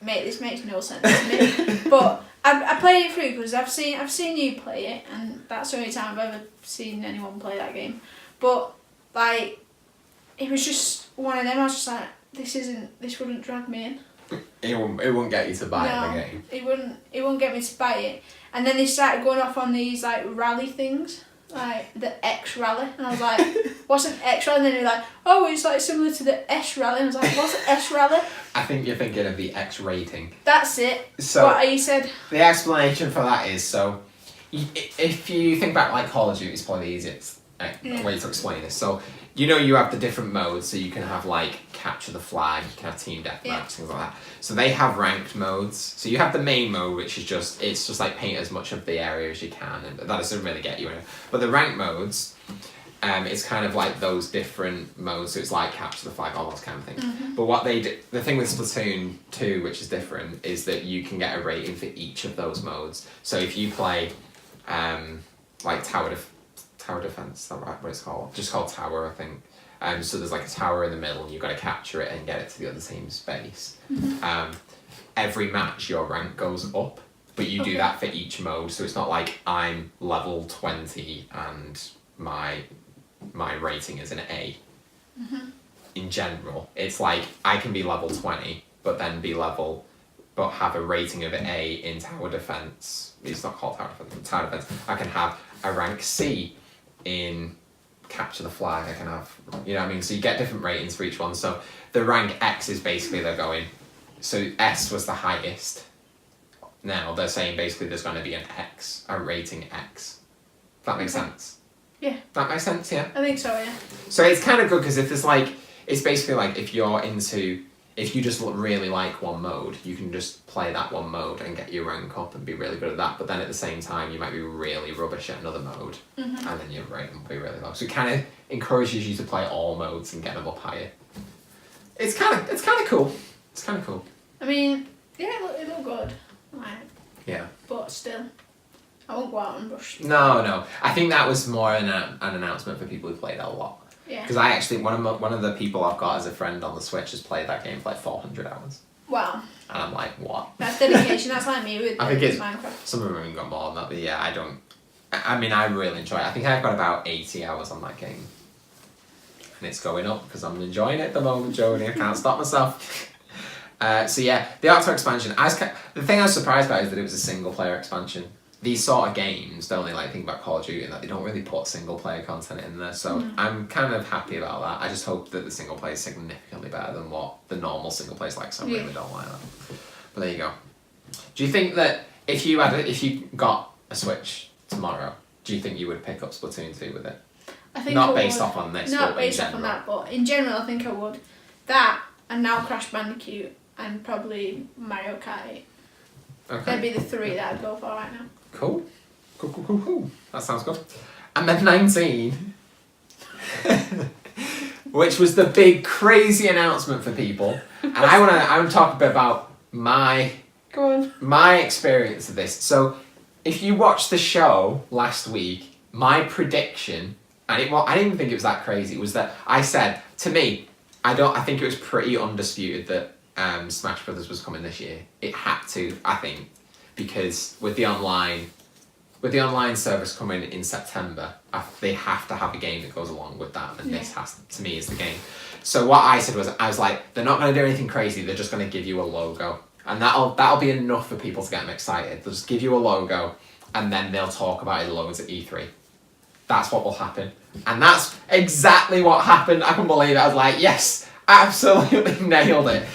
Speaker 2: mate, this makes no sense to me. But I played it through because I've seen you play it, and that's the only time I've ever seen anyone play that game. But like, it was just one of them. I was just like, this wouldn't drag me in.
Speaker 1: It wouldn't get you to buy the game.
Speaker 2: It wouldn't get me to buy it. And then they started going off on these like rally things, like the X rally, and I was like, what's an X rally? And then they're like, oh, it's like similar to the S rally, and I was like, what's an S rally?
Speaker 1: I think you're thinking of the X rating.
Speaker 2: That's it.
Speaker 1: So
Speaker 2: what you said.
Speaker 1: The explanation for that is, so if you think back, like Call of Duty is probably the easiest way to explain this. So you have the different modes, so you can have like capture the flag, you can have team deathmatch, things like that. So they have ranked modes. So you have the main mode, which is just like paint as much of the area as you can, and that doesn't really get you in. But the ranked modes, it's kind of like those different modes. So it's like capture the flag, all those kind of things.
Speaker 2: Mm-hmm.
Speaker 1: But the thing with Splatoon 2, which is different, is that you can get a rating for each of those modes. So if you play like tower defense, is that right? What it's called? Just called tower, I think. So there's like a tower in the middle, and you've got to capture it and get it to the other team's base.
Speaker 2: Mm-hmm.
Speaker 1: Every match, your rank goes up, but you do that for each mode. So it's not like I'm level 20 and my rating is an A.
Speaker 2: Mm-hmm.
Speaker 1: In general, it's like I can be level 20, but have a rating of A in tower defense. It's not called tower defense. Tower defense. I can have a rank C in capture the flag. I can have, you know what I mean? So you get different ratings for each one. So the rank X is basically they're going, so S was the highest. Now they're saying basically there's going to be a rating X. If that makes sense?
Speaker 2: Yeah.
Speaker 1: That makes sense, yeah?
Speaker 2: I think so, yeah.
Speaker 1: So it's kind of good because if there's like, it's basically like if you just really like one mode, you can just play that one mode and get your rank up and be really good at that. But then at the same time, you might be really rubbish at another mode, and then your rating will be really low. So it kind of encourages you to play all modes and get them up higher. It's kind of cool. It's kind of cool.
Speaker 2: I mean, yeah, it looked good. Like,
Speaker 1: yeah.
Speaker 2: But still, I won't go out and rush.
Speaker 1: No. I think that was more an announcement for people who played it a lot.
Speaker 2: Yeah.
Speaker 1: Because I actually, one of the people I've got as a friend on the Switch has played that game for like 400 hours.
Speaker 2: Wow.
Speaker 1: And I'm like, what?
Speaker 2: That's dedication. That's like me with
Speaker 1: I think it's
Speaker 2: Minecraft.
Speaker 1: Some of them have got more than that, but yeah, I don't. I mean, I really enjoy it. I think I've got about 80 hours on that game. And it's going up because I'm enjoying it at the moment, Jodie. I can't stop myself. So yeah, the Octo expansion. The thing I was surprised about is that it was a single player expansion. These sort of games, don't they, like think about Call of Duty, and that they don't really put single player content in there. So I'm kind of happy about that. I just hope that the single player is significantly better than what the normal single player is like. So I really don't like that. But there you go. Do you think that if you got a Switch tomorrow, do you think you would pick up Splatoon 2 with it?
Speaker 2: I think
Speaker 1: not
Speaker 2: I
Speaker 1: based
Speaker 2: would.
Speaker 1: off on this.
Speaker 2: Not
Speaker 1: but
Speaker 2: based off on that, but in general, I think I would. That and now Crash Bandicoot and probably Mario Kart 8.
Speaker 1: Okay.
Speaker 2: That'd be the three that I'd go for right now.
Speaker 1: Cool. That sounds good. And then 19, which was the big crazy announcement for people. And I want to talk a bit about my experience of this. So, if you watched the show last week, my prediction, and I didn't even think it was that crazy, was that I said, to me, I think it was pretty undisputed that Smash Brothers was coming this year. It had to, I think, because with the online service coming in September, they have to have a game that goes along with that, and this to me is the game. So what I said was, I was like, they're not going to do anything crazy. They're just going to give you a logo, and that'll be enough for people to get them excited. They'll just give you a logo, and then they'll talk about it loads at E3. That's what will happen, and that's exactly what happened. I couldn't believe it. I was like, yes, absolutely nailed it.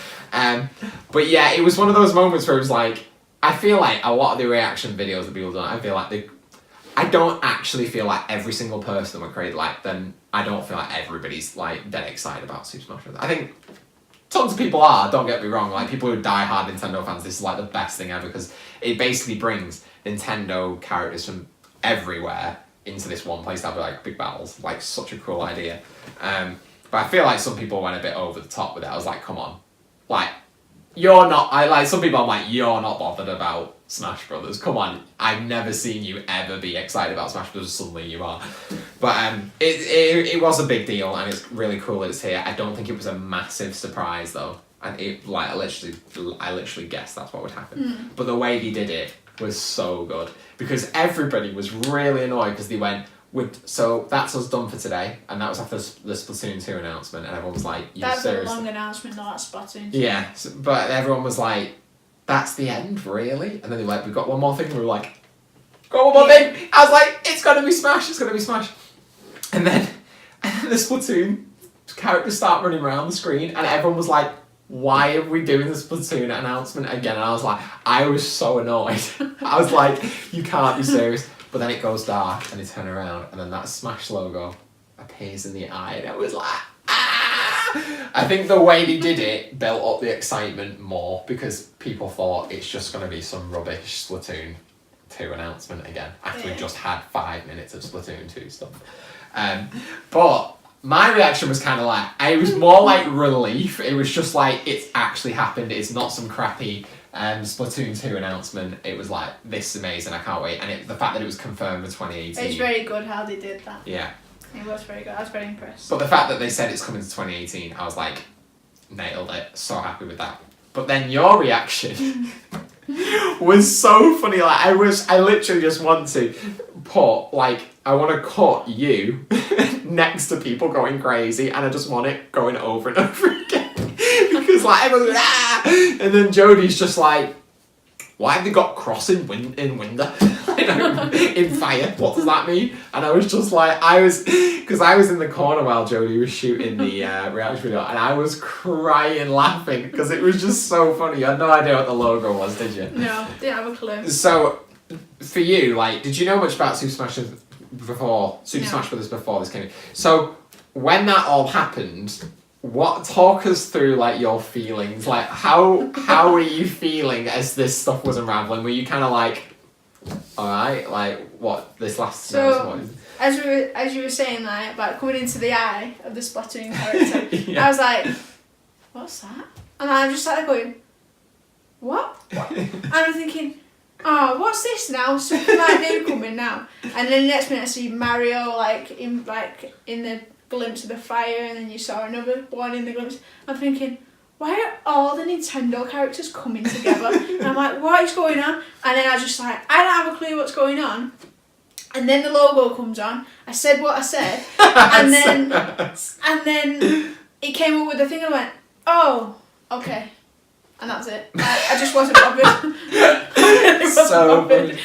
Speaker 1: But yeah, it was one of those moments where it was like, I feel like a lot of the reaction videos that people do, I don't actually feel like every single person would create then I don't feel like everybody's like dead excited about Super Smash Bros. I think tons of people are, don't get me wrong, like people who are die-hard Nintendo fans, this is like the best thing ever because it basically brings Nintendo characters from everywhere into this one place to have like big battles. Like such a cool idea. But I feel like some people went a bit over the top with it. I was like, come on, like you're not. I like some people. I'm like, you're not bothered about Smash Brothers. Come on, I've never seen you ever be excited about Smash Brothers. Suddenly you are. But it was a big deal, and it's really cool that it's here. I don't think it was a massive surprise though, and it like I literally guessed that's what would happen. But the way they did it was so good because everybody was really annoyed because they went. So that's us done for today, and that was after the Splatoon 2 announcement, and everyone was like,
Speaker 2: That's
Speaker 1: serious?
Speaker 2: a long announcement, not that Splatoon 2.
Speaker 1: Yeah, but everyone was like, that's the end, really? And then they were like, we've got one more thing, and we were like, got one more thing! I was like, it's gonna be Smash, it's gonna be Smash. And then the Splatoon characters start running around the screen, and everyone was like, why are we doing the Splatoon announcement again? And I was so annoyed. I was like, you can't be serious. But then it goes dark and they turn around and then that Smash logo appears in the eye and it was like, ah! I think the way they did it built up the excitement more because people thought it's just going to be some rubbish Splatoon 2 announcement again after we just had 5 minutes of Splatoon 2 stuff. But my reaction was kind of like, it was more like relief. It was just like, it's actually happened. It's not some crappy Splatoon 2 announcement. It was like, this is amazing, I can't wait. And the fact that it was confirmed for 2018.
Speaker 2: It's very good how they did that.
Speaker 1: Yeah.
Speaker 2: It was very good. I was very impressed.
Speaker 1: But the fact that they said it's coming to 2018, I was like, nailed it. So happy with that. But then your reaction was so funny. Like I literally just want to put I want to cut you next to people going crazy, and I just want it going over and over again because everyone's like, ah! And then Jodie's just like, why have they got cross in winter? In fire? What does that mean? And I was just like, because I was in the corner while Jodie was shooting the reaction video, and I was crying laughing because it was just so funny. You had no idea what the logo was, did you?
Speaker 2: No, didn't have a clue.
Speaker 1: So, for you, did you know much about Super Smash Brothers before this came in? So, when that all happened, talk us through your feelings. How were you feeling as this stuff was unraveling? Were you kind of like, all right, what this last?
Speaker 2: So as you were saying about coming into the eye of the Splatoon character,
Speaker 1: yeah.
Speaker 2: I was like, what's that? And I'm just going, what? And I'm thinking, oh, what's this now? Something new coming now. And then the next minute I see Mario in the glimpse of the fire, and then you saw another one in the glimpse. I'm thinking, why are all the Nintendo characters coming together? And I'm like, what is going on? And then I just I don't have a clue what's going on. And then the logo comes on. I said what I said, and then it came up with the thing. And I went, oh, okay, and that's it. I just wasn't bothered.
Speaker 1: So funny.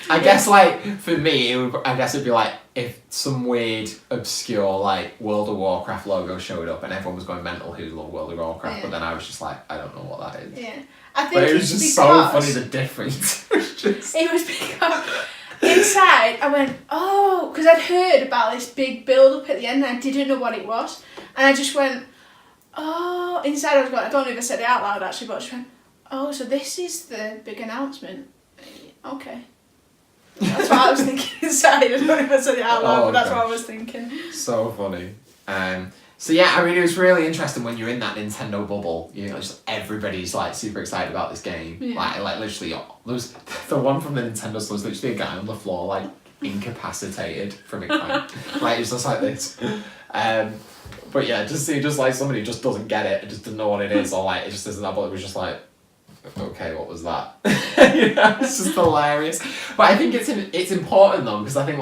Speaker 1: I guess for me, it'd be if some weird, obscure World of Warcraft logo showed up and everyone was going mental who loved World of Warcraft,
Speaker 2: Yeah.
Speaker 1: but then I was just I don't know what that is.
Speaker 2: Yeah, I think
Speaker 1: But it was just so funny the difference.
Speaker 2: It was because inside I went, oh, because I'd heard about this big build up at the end and I didn't know what it was, and I just went, oh. Inside I was going, I don't know if I said it out loud actually, but I just went, oh, so this is the big announcement. Okay. That's what I was thinking inside. I don't know if I said it out loud, but that's what I was thinking.
Speaker 1: So funny. So yeah, I mean, it was really interesting when you're in that Nintendo bubble. Just everybody's super excited about this game.
Speaker 2: Yeah.
Speaker 1: Literally, there was the one from the Nintendo store was literally a guy on the floor incapacitated from it. It's just like this. But yeah, just see, somebody just doesn't get it, and just doesn't know what it is, or it just isn't that. But it was just okay, what was that? It's just hilarious. But I think it's important though, because I think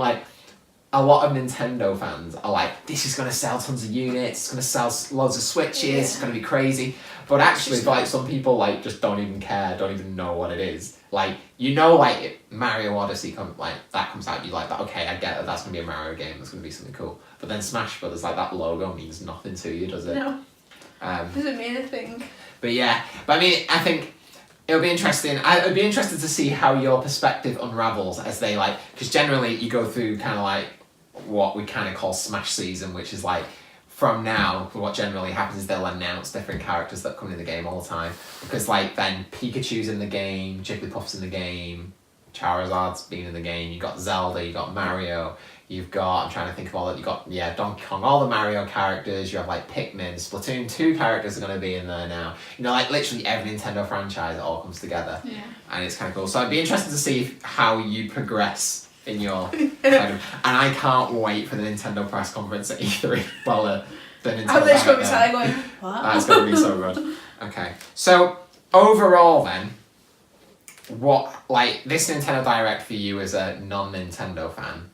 Speaker 1: a lot of Nintendo fans are this is going to sell tons of units, it's going to sell loads of Switches, it's going to be crazy. But actually, some people just don't even care, don't even know what it is. Mario Odyssey that comes out, you that, okay, I get it, that's going to be a Mario game, that's going to be something cool. But then Smash Brothers, that logo means nothing to you, does it?
Speaker 2: No. Doesn't mean a thing.
Speaker 1: But yeah, I mean, I think it'll be interesting. I'd be interested to see how your perspective unravels as they because generally you go through kind of what we kind of call Smash season, which is from now, what generally happens is they'll announce different characters that come in the game all the time. Because then Pikachu's in the game, Jigglypuff's in the game, Charizard's been in the game. You got Zelda. You got Mario. You've got, I'm trying to think of all that. You got Donkey Kong. All the Mario characters. You have like Pikmin. Splatoon 2 characters are going to be in there now. You know, like literally every Nintendo franchise, it all comes together.
Speaker 2: Yeah.
Speaker 1: And it's kind of cool. So I'd be interested to see how you progress in your kind of, and I can't wait for the Nintendo press conference at E3. Well, the Nintendo.
Speaker 2: I'm literally going to be
Speaker 1: Direct
Speaker 2: sat there going, what?
Speaker 1: That's going to be so good. Okay. So overall then, what, like, this Nintendo Direct for you as a non-Nintendo fan,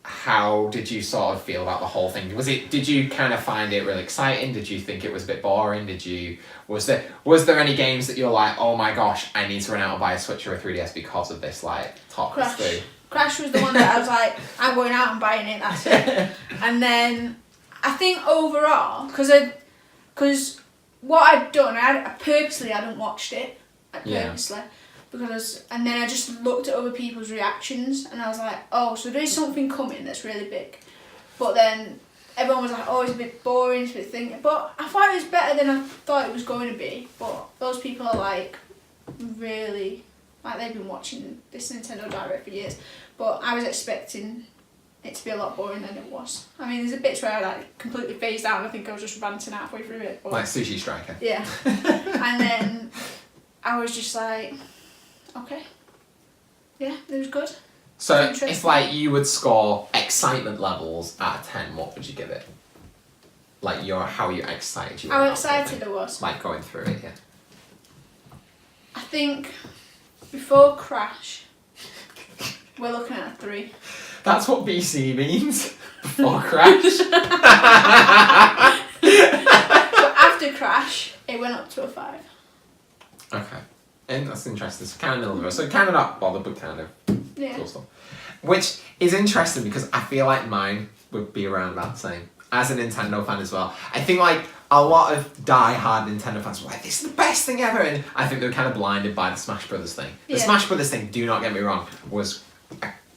Speaker 1: how did you sort of feel about the whole thing? Did you kind of find it really exciting? Did you think it was a bit boring? Was there any games that you're like, oh my gosh, I need to run out and buy a Switch or a 3DS because of this, like, top through?
Speaker 2: Crash was the one that I was like, I'm going out and buying it, that's it. And then, I think overall, because what I'd done, I purposely hadn't watched it, purposely. Because, and then I just looked at other people's reactions and I was like, oh, so there's something coming that's really big. But then everyone was like, oh, it's a bit boring, it's a bit thinking. But I thought it was better than I thought it was going to be. But those people are like, really, like they've been watching this Nintendo Direct for years. But I was expecting it to be a lot boring than it was. I mean, there's a bits where I like completely phased out and I think I was just ranting halfway through it. But,
Speaker 1: like Sushi Striker.
Speaker 2: Yeah. And then I was just like, okay. Yeah, it was good.
Speaker 1: So if like you would score excitement levels out of 10, what would you give it? Like how you excited you were.
Speaker 2: How excited I was.
Speaker 1: Like going through it, yeah.
Speaker 2: I think before Crash, we're looking at a 3.
Speaker 1: That's what BC means. Before Crash.
Speaker 2: But after Crash, it went up to a 5.
Speaker 1: Okay. And that's interesting. So kind of middle of the road. So kind of not bothered, but kind of cool stuff. Which is interesting because I feel like mine would be around about the same. As a Nintendo fan as well. I think like a lot of die-hard Nintendo fans were like, this is the best thing ever. And I think they were kind of blinded by the Smash Brothers thing. The Smash Brothers thing, do not get me wrong, was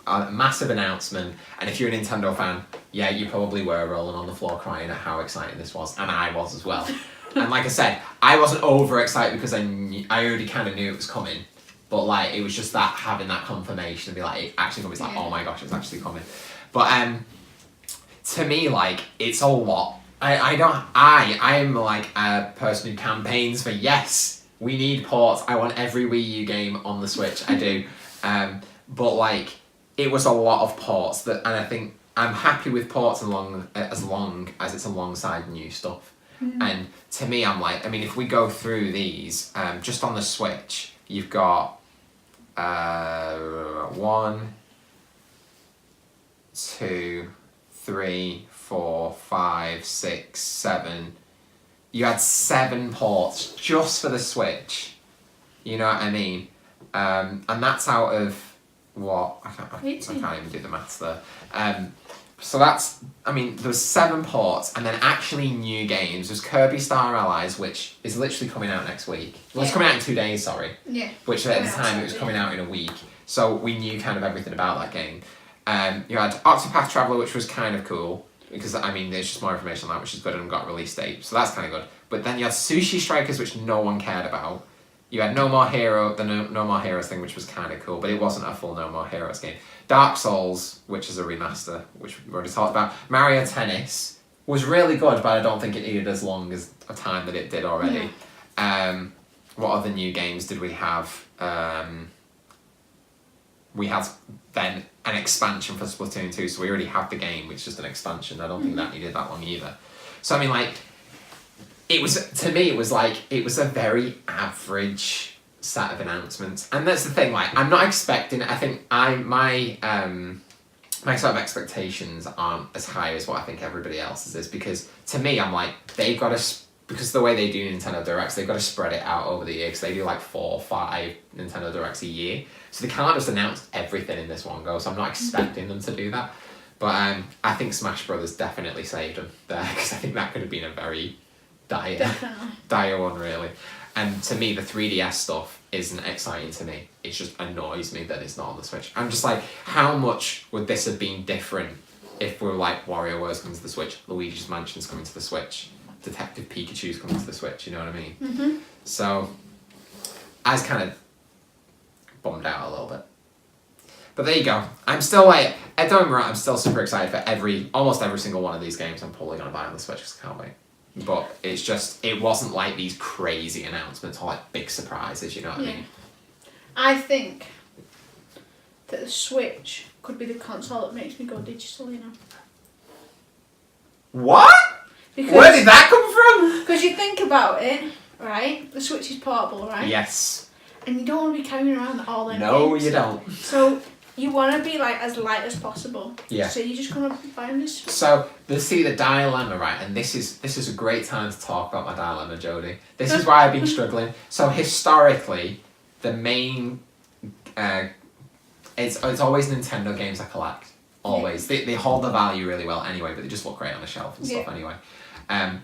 Speaker 1: a massive announcement. And if you're a Nintendo fan, yeah, you probably were rolling on the floor crying at how exciting this was. And I was as well. And like I said, I wasn't over excited because I already kind of knew it was coming. But like, it was just that having that confirmation and be like, it actually was like, oh my gosh, it's actually coming. But to me, like, it's a lot. I am like a person who campaigns for, yes, we need ports. I want every Wii U game on the Switch. I do. But like, it was a lot of ports and I think I'm happy with ports as long as it's alongside new stuff. And to me, I'm like, I mean, if we go through these, just on the Switch, you've got 1, 2, 3, 4, 5, 6, 7. You had 7 ports just for the Switch. You know what I mean? And that's out of what? I can't even do the maths there. So that's, I mean, there was 7 ports, and then actually new games. There's Kirby Star Allies, which is literally coming out next week. Well, it's coming out in 2 days, sorry.
Speaker 2: Yeah.
Speaker 1: Which at the time, it was coming out in a week. So we knew kind of everything about that game. You had Octopath Traveler, which was kind of cool, because, I mean, there's just more information on that, which is good, and got a release date. So that's kind of good. But then you had Sushi Strikers, which no one cared about. You had No More Heroes thing, which was kind of cool, but it wasn't a full No More Heroes game. Dark Souls, which is a remaster, which we've already talked about. Mario Tennis was really good, but I don't think it needed as long as a time that it did already. Yeah. What other new games did we have? We had then an expansion for Splatoon 2, so we already have the game, which is just an expansion. I don't think that needed that long either. So I mean, like, it was, to me, it was a very average set of announcements. And that's the thing, like, I'm not expecting, I think my sort of expectations aren't as high as what I think everybody else's is, because to me, I'm like, they've got to, because the way they do Nintendo Directs, they've got to spread it out over the year, because they do like 4 or 5 Nintendo Directs a year. So they can't just announce everything in this one go, so I'm not expecting them to do that. But I think Smash Brothers definitely saved them there, because I think that could have been a very dire one, really. And to me, the 3DS stuff isn't exciting to me. It just annoys me that it's not on the Switch. I'm just like, how much would this have been different if we were like, WarioWare's coming to the Switch, Luigi's Mansion's coming to the Switch, Detective Pikachu's coming to the Switch, you know what I mean? So, I was kind of bummed out a little bit. But there you go. I'm still like, don't get me wrong, I'm still super excited for almost every single one of these games I'm probably going to buy on the Switch because I can't wait. But it's just, it wasn't like these crazy announcements or like big surprises, you know what I mean?
Speaker 2: I think that the Switch could be the console that makes me go digital, you know.
Speaker 1: What?
Speaker 2: Because,
Speaker 1: where did that come from?
Speaker 2: Because you think about it, right? The Switch is portable, right?
Speaker 1: Yes.
Speaker 2: And you don't want to be carrying around all them
Speaker 1: No,
Speaker 2: games.
Speaker 1: you don't.
Speaker 2: So you want to be like as light as possible.
Speaker 1: Yeah.
Speaker 2: So you're just gonna buy this.
Speaker 1: So the dilemma, right? And this is a great time to talk about my dilemma, Jodie. This is why I've been struggling. So historically, the main, it's always Nintendo games I collect. Always. They hold the value really well anyway, but they just look great on the shelf and stuff anyway. And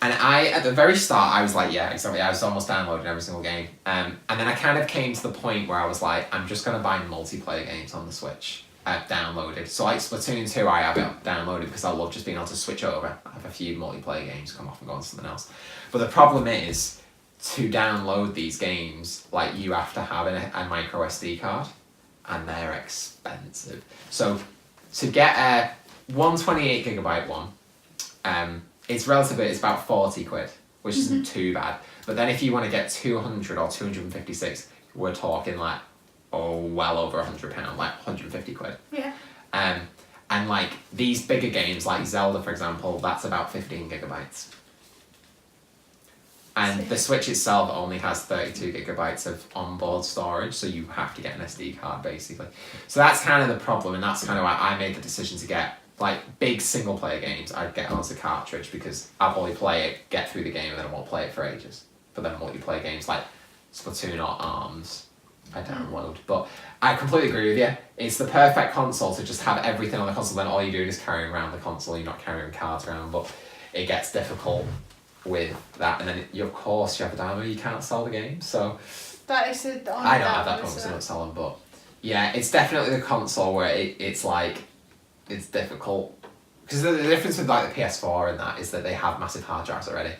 Speaker 1: at the very start, I was like, yeah, exactly. I was almost downloading every single game. And then I kind of came to the point where I was like, I'm just going to buy multiplayer games on the Switch downloaded. So like Splatoon 2, I have it downloaded because I love just being able to switch over. I have a few multiplayer games, come off and go on to something else. But the problem is, to download these games, like you have to have a micro SD card. And they're expensive. So to get a 128GB one, it's about 40 quid, which isn't too bad. But then if you want to get 200 or 256, we're talking like, well over £100, like 150 quid.
Speaker 2: Yeah.
Speaker 1: And like these bigger games like Zelda, for example, that's about 15GB. And the Switch itself only has 32GB of onboard storage, so you have to get an SD card basically. So that's kind of the problem, and that's kind of why I made the decision to get like big single player games. I'd get on as a cartridge because I'll probably play it, get through the game, and then I won't play it for ages. But then multiplayer games like Splatoon or ARMS, I download. But I completely agree with you. It's the perfect console to just have everything on the console. Then all you're doing is carrying around the console. You're not carrying cards around, but it gets difficult with that, and then of course you have a dilemma, you can't sell the game, so
Speaker 2: that is the only
Speaker 1: I don't have that problem, so don't sell them, but yeah, it's definitely the console where it's like, it's difficult, because the difference with like the PS4 and that is that they have massive hard drives already.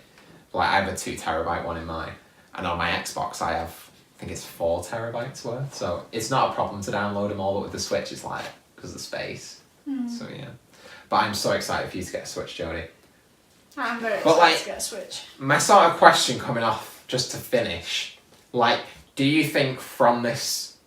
Speaker 1: Like I have a 2TB one in mine, and on my Xbox I have, I think it's 4TB worth, so it's not a problem to download them all, but with the Switch it's like, because of space, so yeah. But I'm so excited for you to get a Switch, Jodie.
Speaker 2: I'm very excited to get a Switch.
Speaker 1: My sort of question coming off, just to finish, like, do you think from this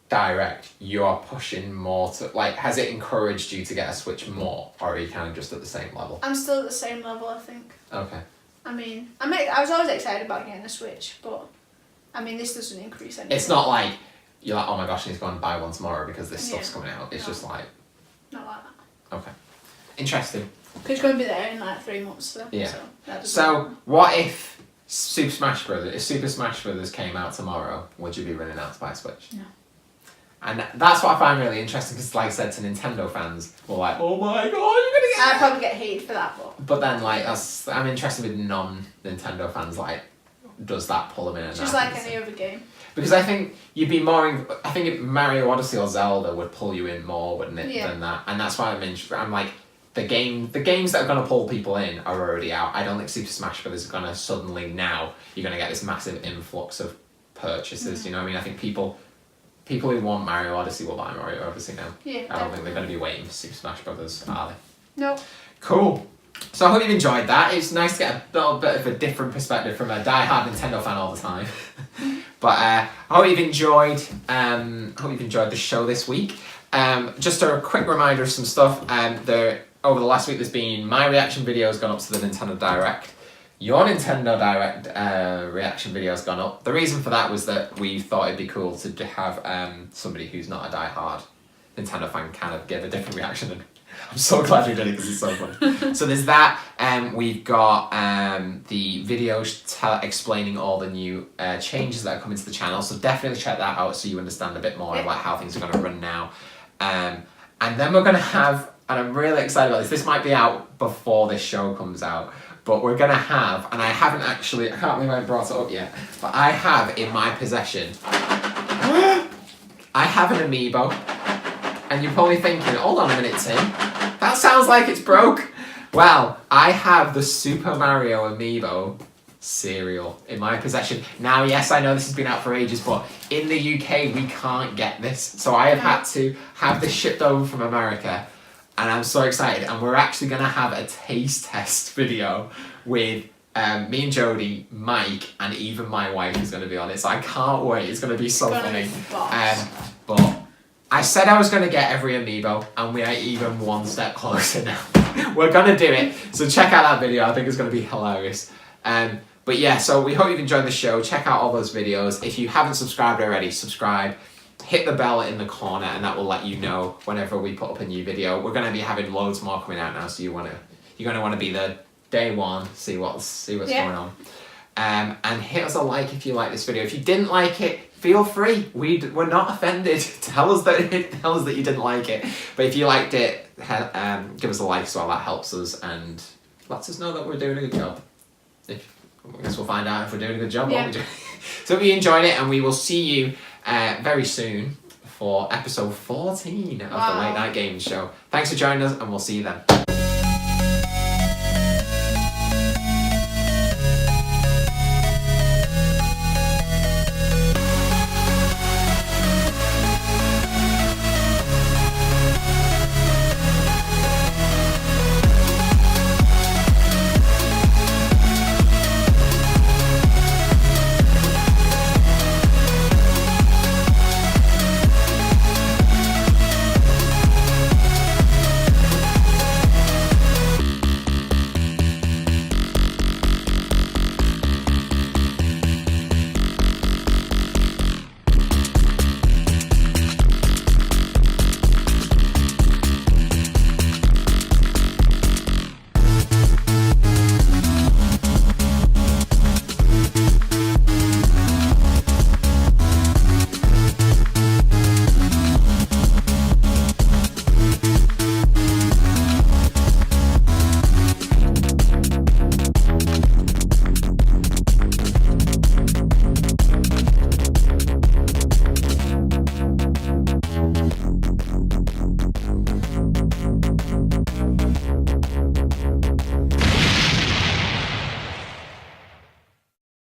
Speaker 1: Direct you're pushing more to, like, has it encouraged you to get a Switch more, or are you kind of just at the same level?
Speaker 2: I'm still at the same level, I think.
Speaker 1: Okay.
Speaker 2: I mean, I was always excited about getting a Switch, but I mean, this doesn't increase anything.
Speaker 1: It's not like you're like, oh my gosh, I need to go and buy one tomorrow because this stuff's coming out. It's just like...
Speaker 2: Not like that.
Speaker 1: Okay. Interesting.
Speaker 2: Because it's going to be there in like 3 months, so.
Speaker 1: Yeah.
Speaker 2: So
Speaker 1: what if Super Smash Brothers came out tomorrow? Would you be running out to buy a Switch?
Speaker 2: No.
Speaker 1: And that's what I find really interesting, because like I said, to Nintendo fans, we're like, oh my god, you're gonna get
Speaker 2: I'd probably get hated for that,
Speaker 1: But then, like, I'm interested with non-Nintendo fans, like, does that pull them in?
Speaker 2: just like any other game.
Speaker 1: Because I think you'd be more... I think Mario Odyssey or Zelda would pull you in more, wouldn't it, than that? And that's why I'm like, the games that are going to pull people in are already out. I don't think Super Smash Bros. Is going to suddenly now, you're going to get this massive influx of purchases, you know what I mean? I think people who want Mario Odyssey will buy Mario Odyssey now.
Speaker 2: Yeah,
Speaker 1: I don't think they're going to be waiting for Super Smash Brothers, are they?
Speaker 2: No.
Speaker 1: Cool. So I hope you've enjoyed that. It's nice to get a little bit of a different perspective from a die-hard Nintendo fan all the time. But I hope you've enjoyed the show this week. Just a quick reminder of some stuff. Over the last week there's been my reaction videos gone up to the Nintendo Direct. Your Nintendo Direct reaction video has gone up. The reason for that was that we thought it'd be cool to have somebody who's not a die-hard Nintendo fan kind of give a different reaction, and I'm so glad we did it because it's so funny. So there's that. We've got the videos explaining all the new changes that are coming to the channel, so definitely check that out so you understand a bit more about how things are going to run now. And then we're going to have, and I'm really excited about this might be out before this show comes out, but we're going to have, and I can't believe I brought it up yet, but I have in my possession, I have an amiibo, and you're probably thinking, hold on a minute, Tim, that sounds like it's broke. Well, I have the Super Mario amiibo cereal in my possession. Now, yes, I know this has been out for ages, but in the UK, we can't get this. So I have had to have this shipped over from America, and I'm so excited. And we're actually going to have a taste test video with me and Jodie, Mike, and even my wife is going to be on it. So I can't wait. It's going to be so funny. But I said I was going to get every amiibo, and we are even one step closer now. We're going to do it. So check out that video. I think it's going to be hilarious. But yeah, so we hope you've enjoyed the show. Check out all those videos. If you haven't subscribed already, subscribe. Hit the bell in the corner, and that will let you know whenever we put up a new video. We're going to be having loads more coming out now, so you're going to want to be there day one, see what's going on. And hit us a like if you like this video. If you didn't like it, feel free. We're not offended. Tell us that you didn't like it. But if you liked it, give us a like as well. That helps us and lets us know that we're doing a good job. I guess we'll find out if we're doing a good job.
Speaker 2: Yeah.
Speaker 1: So we enjoyed it, and we will see you very soon for episode 14 of the Late Night Games Show. Thanks for joining us, and we'll see you then.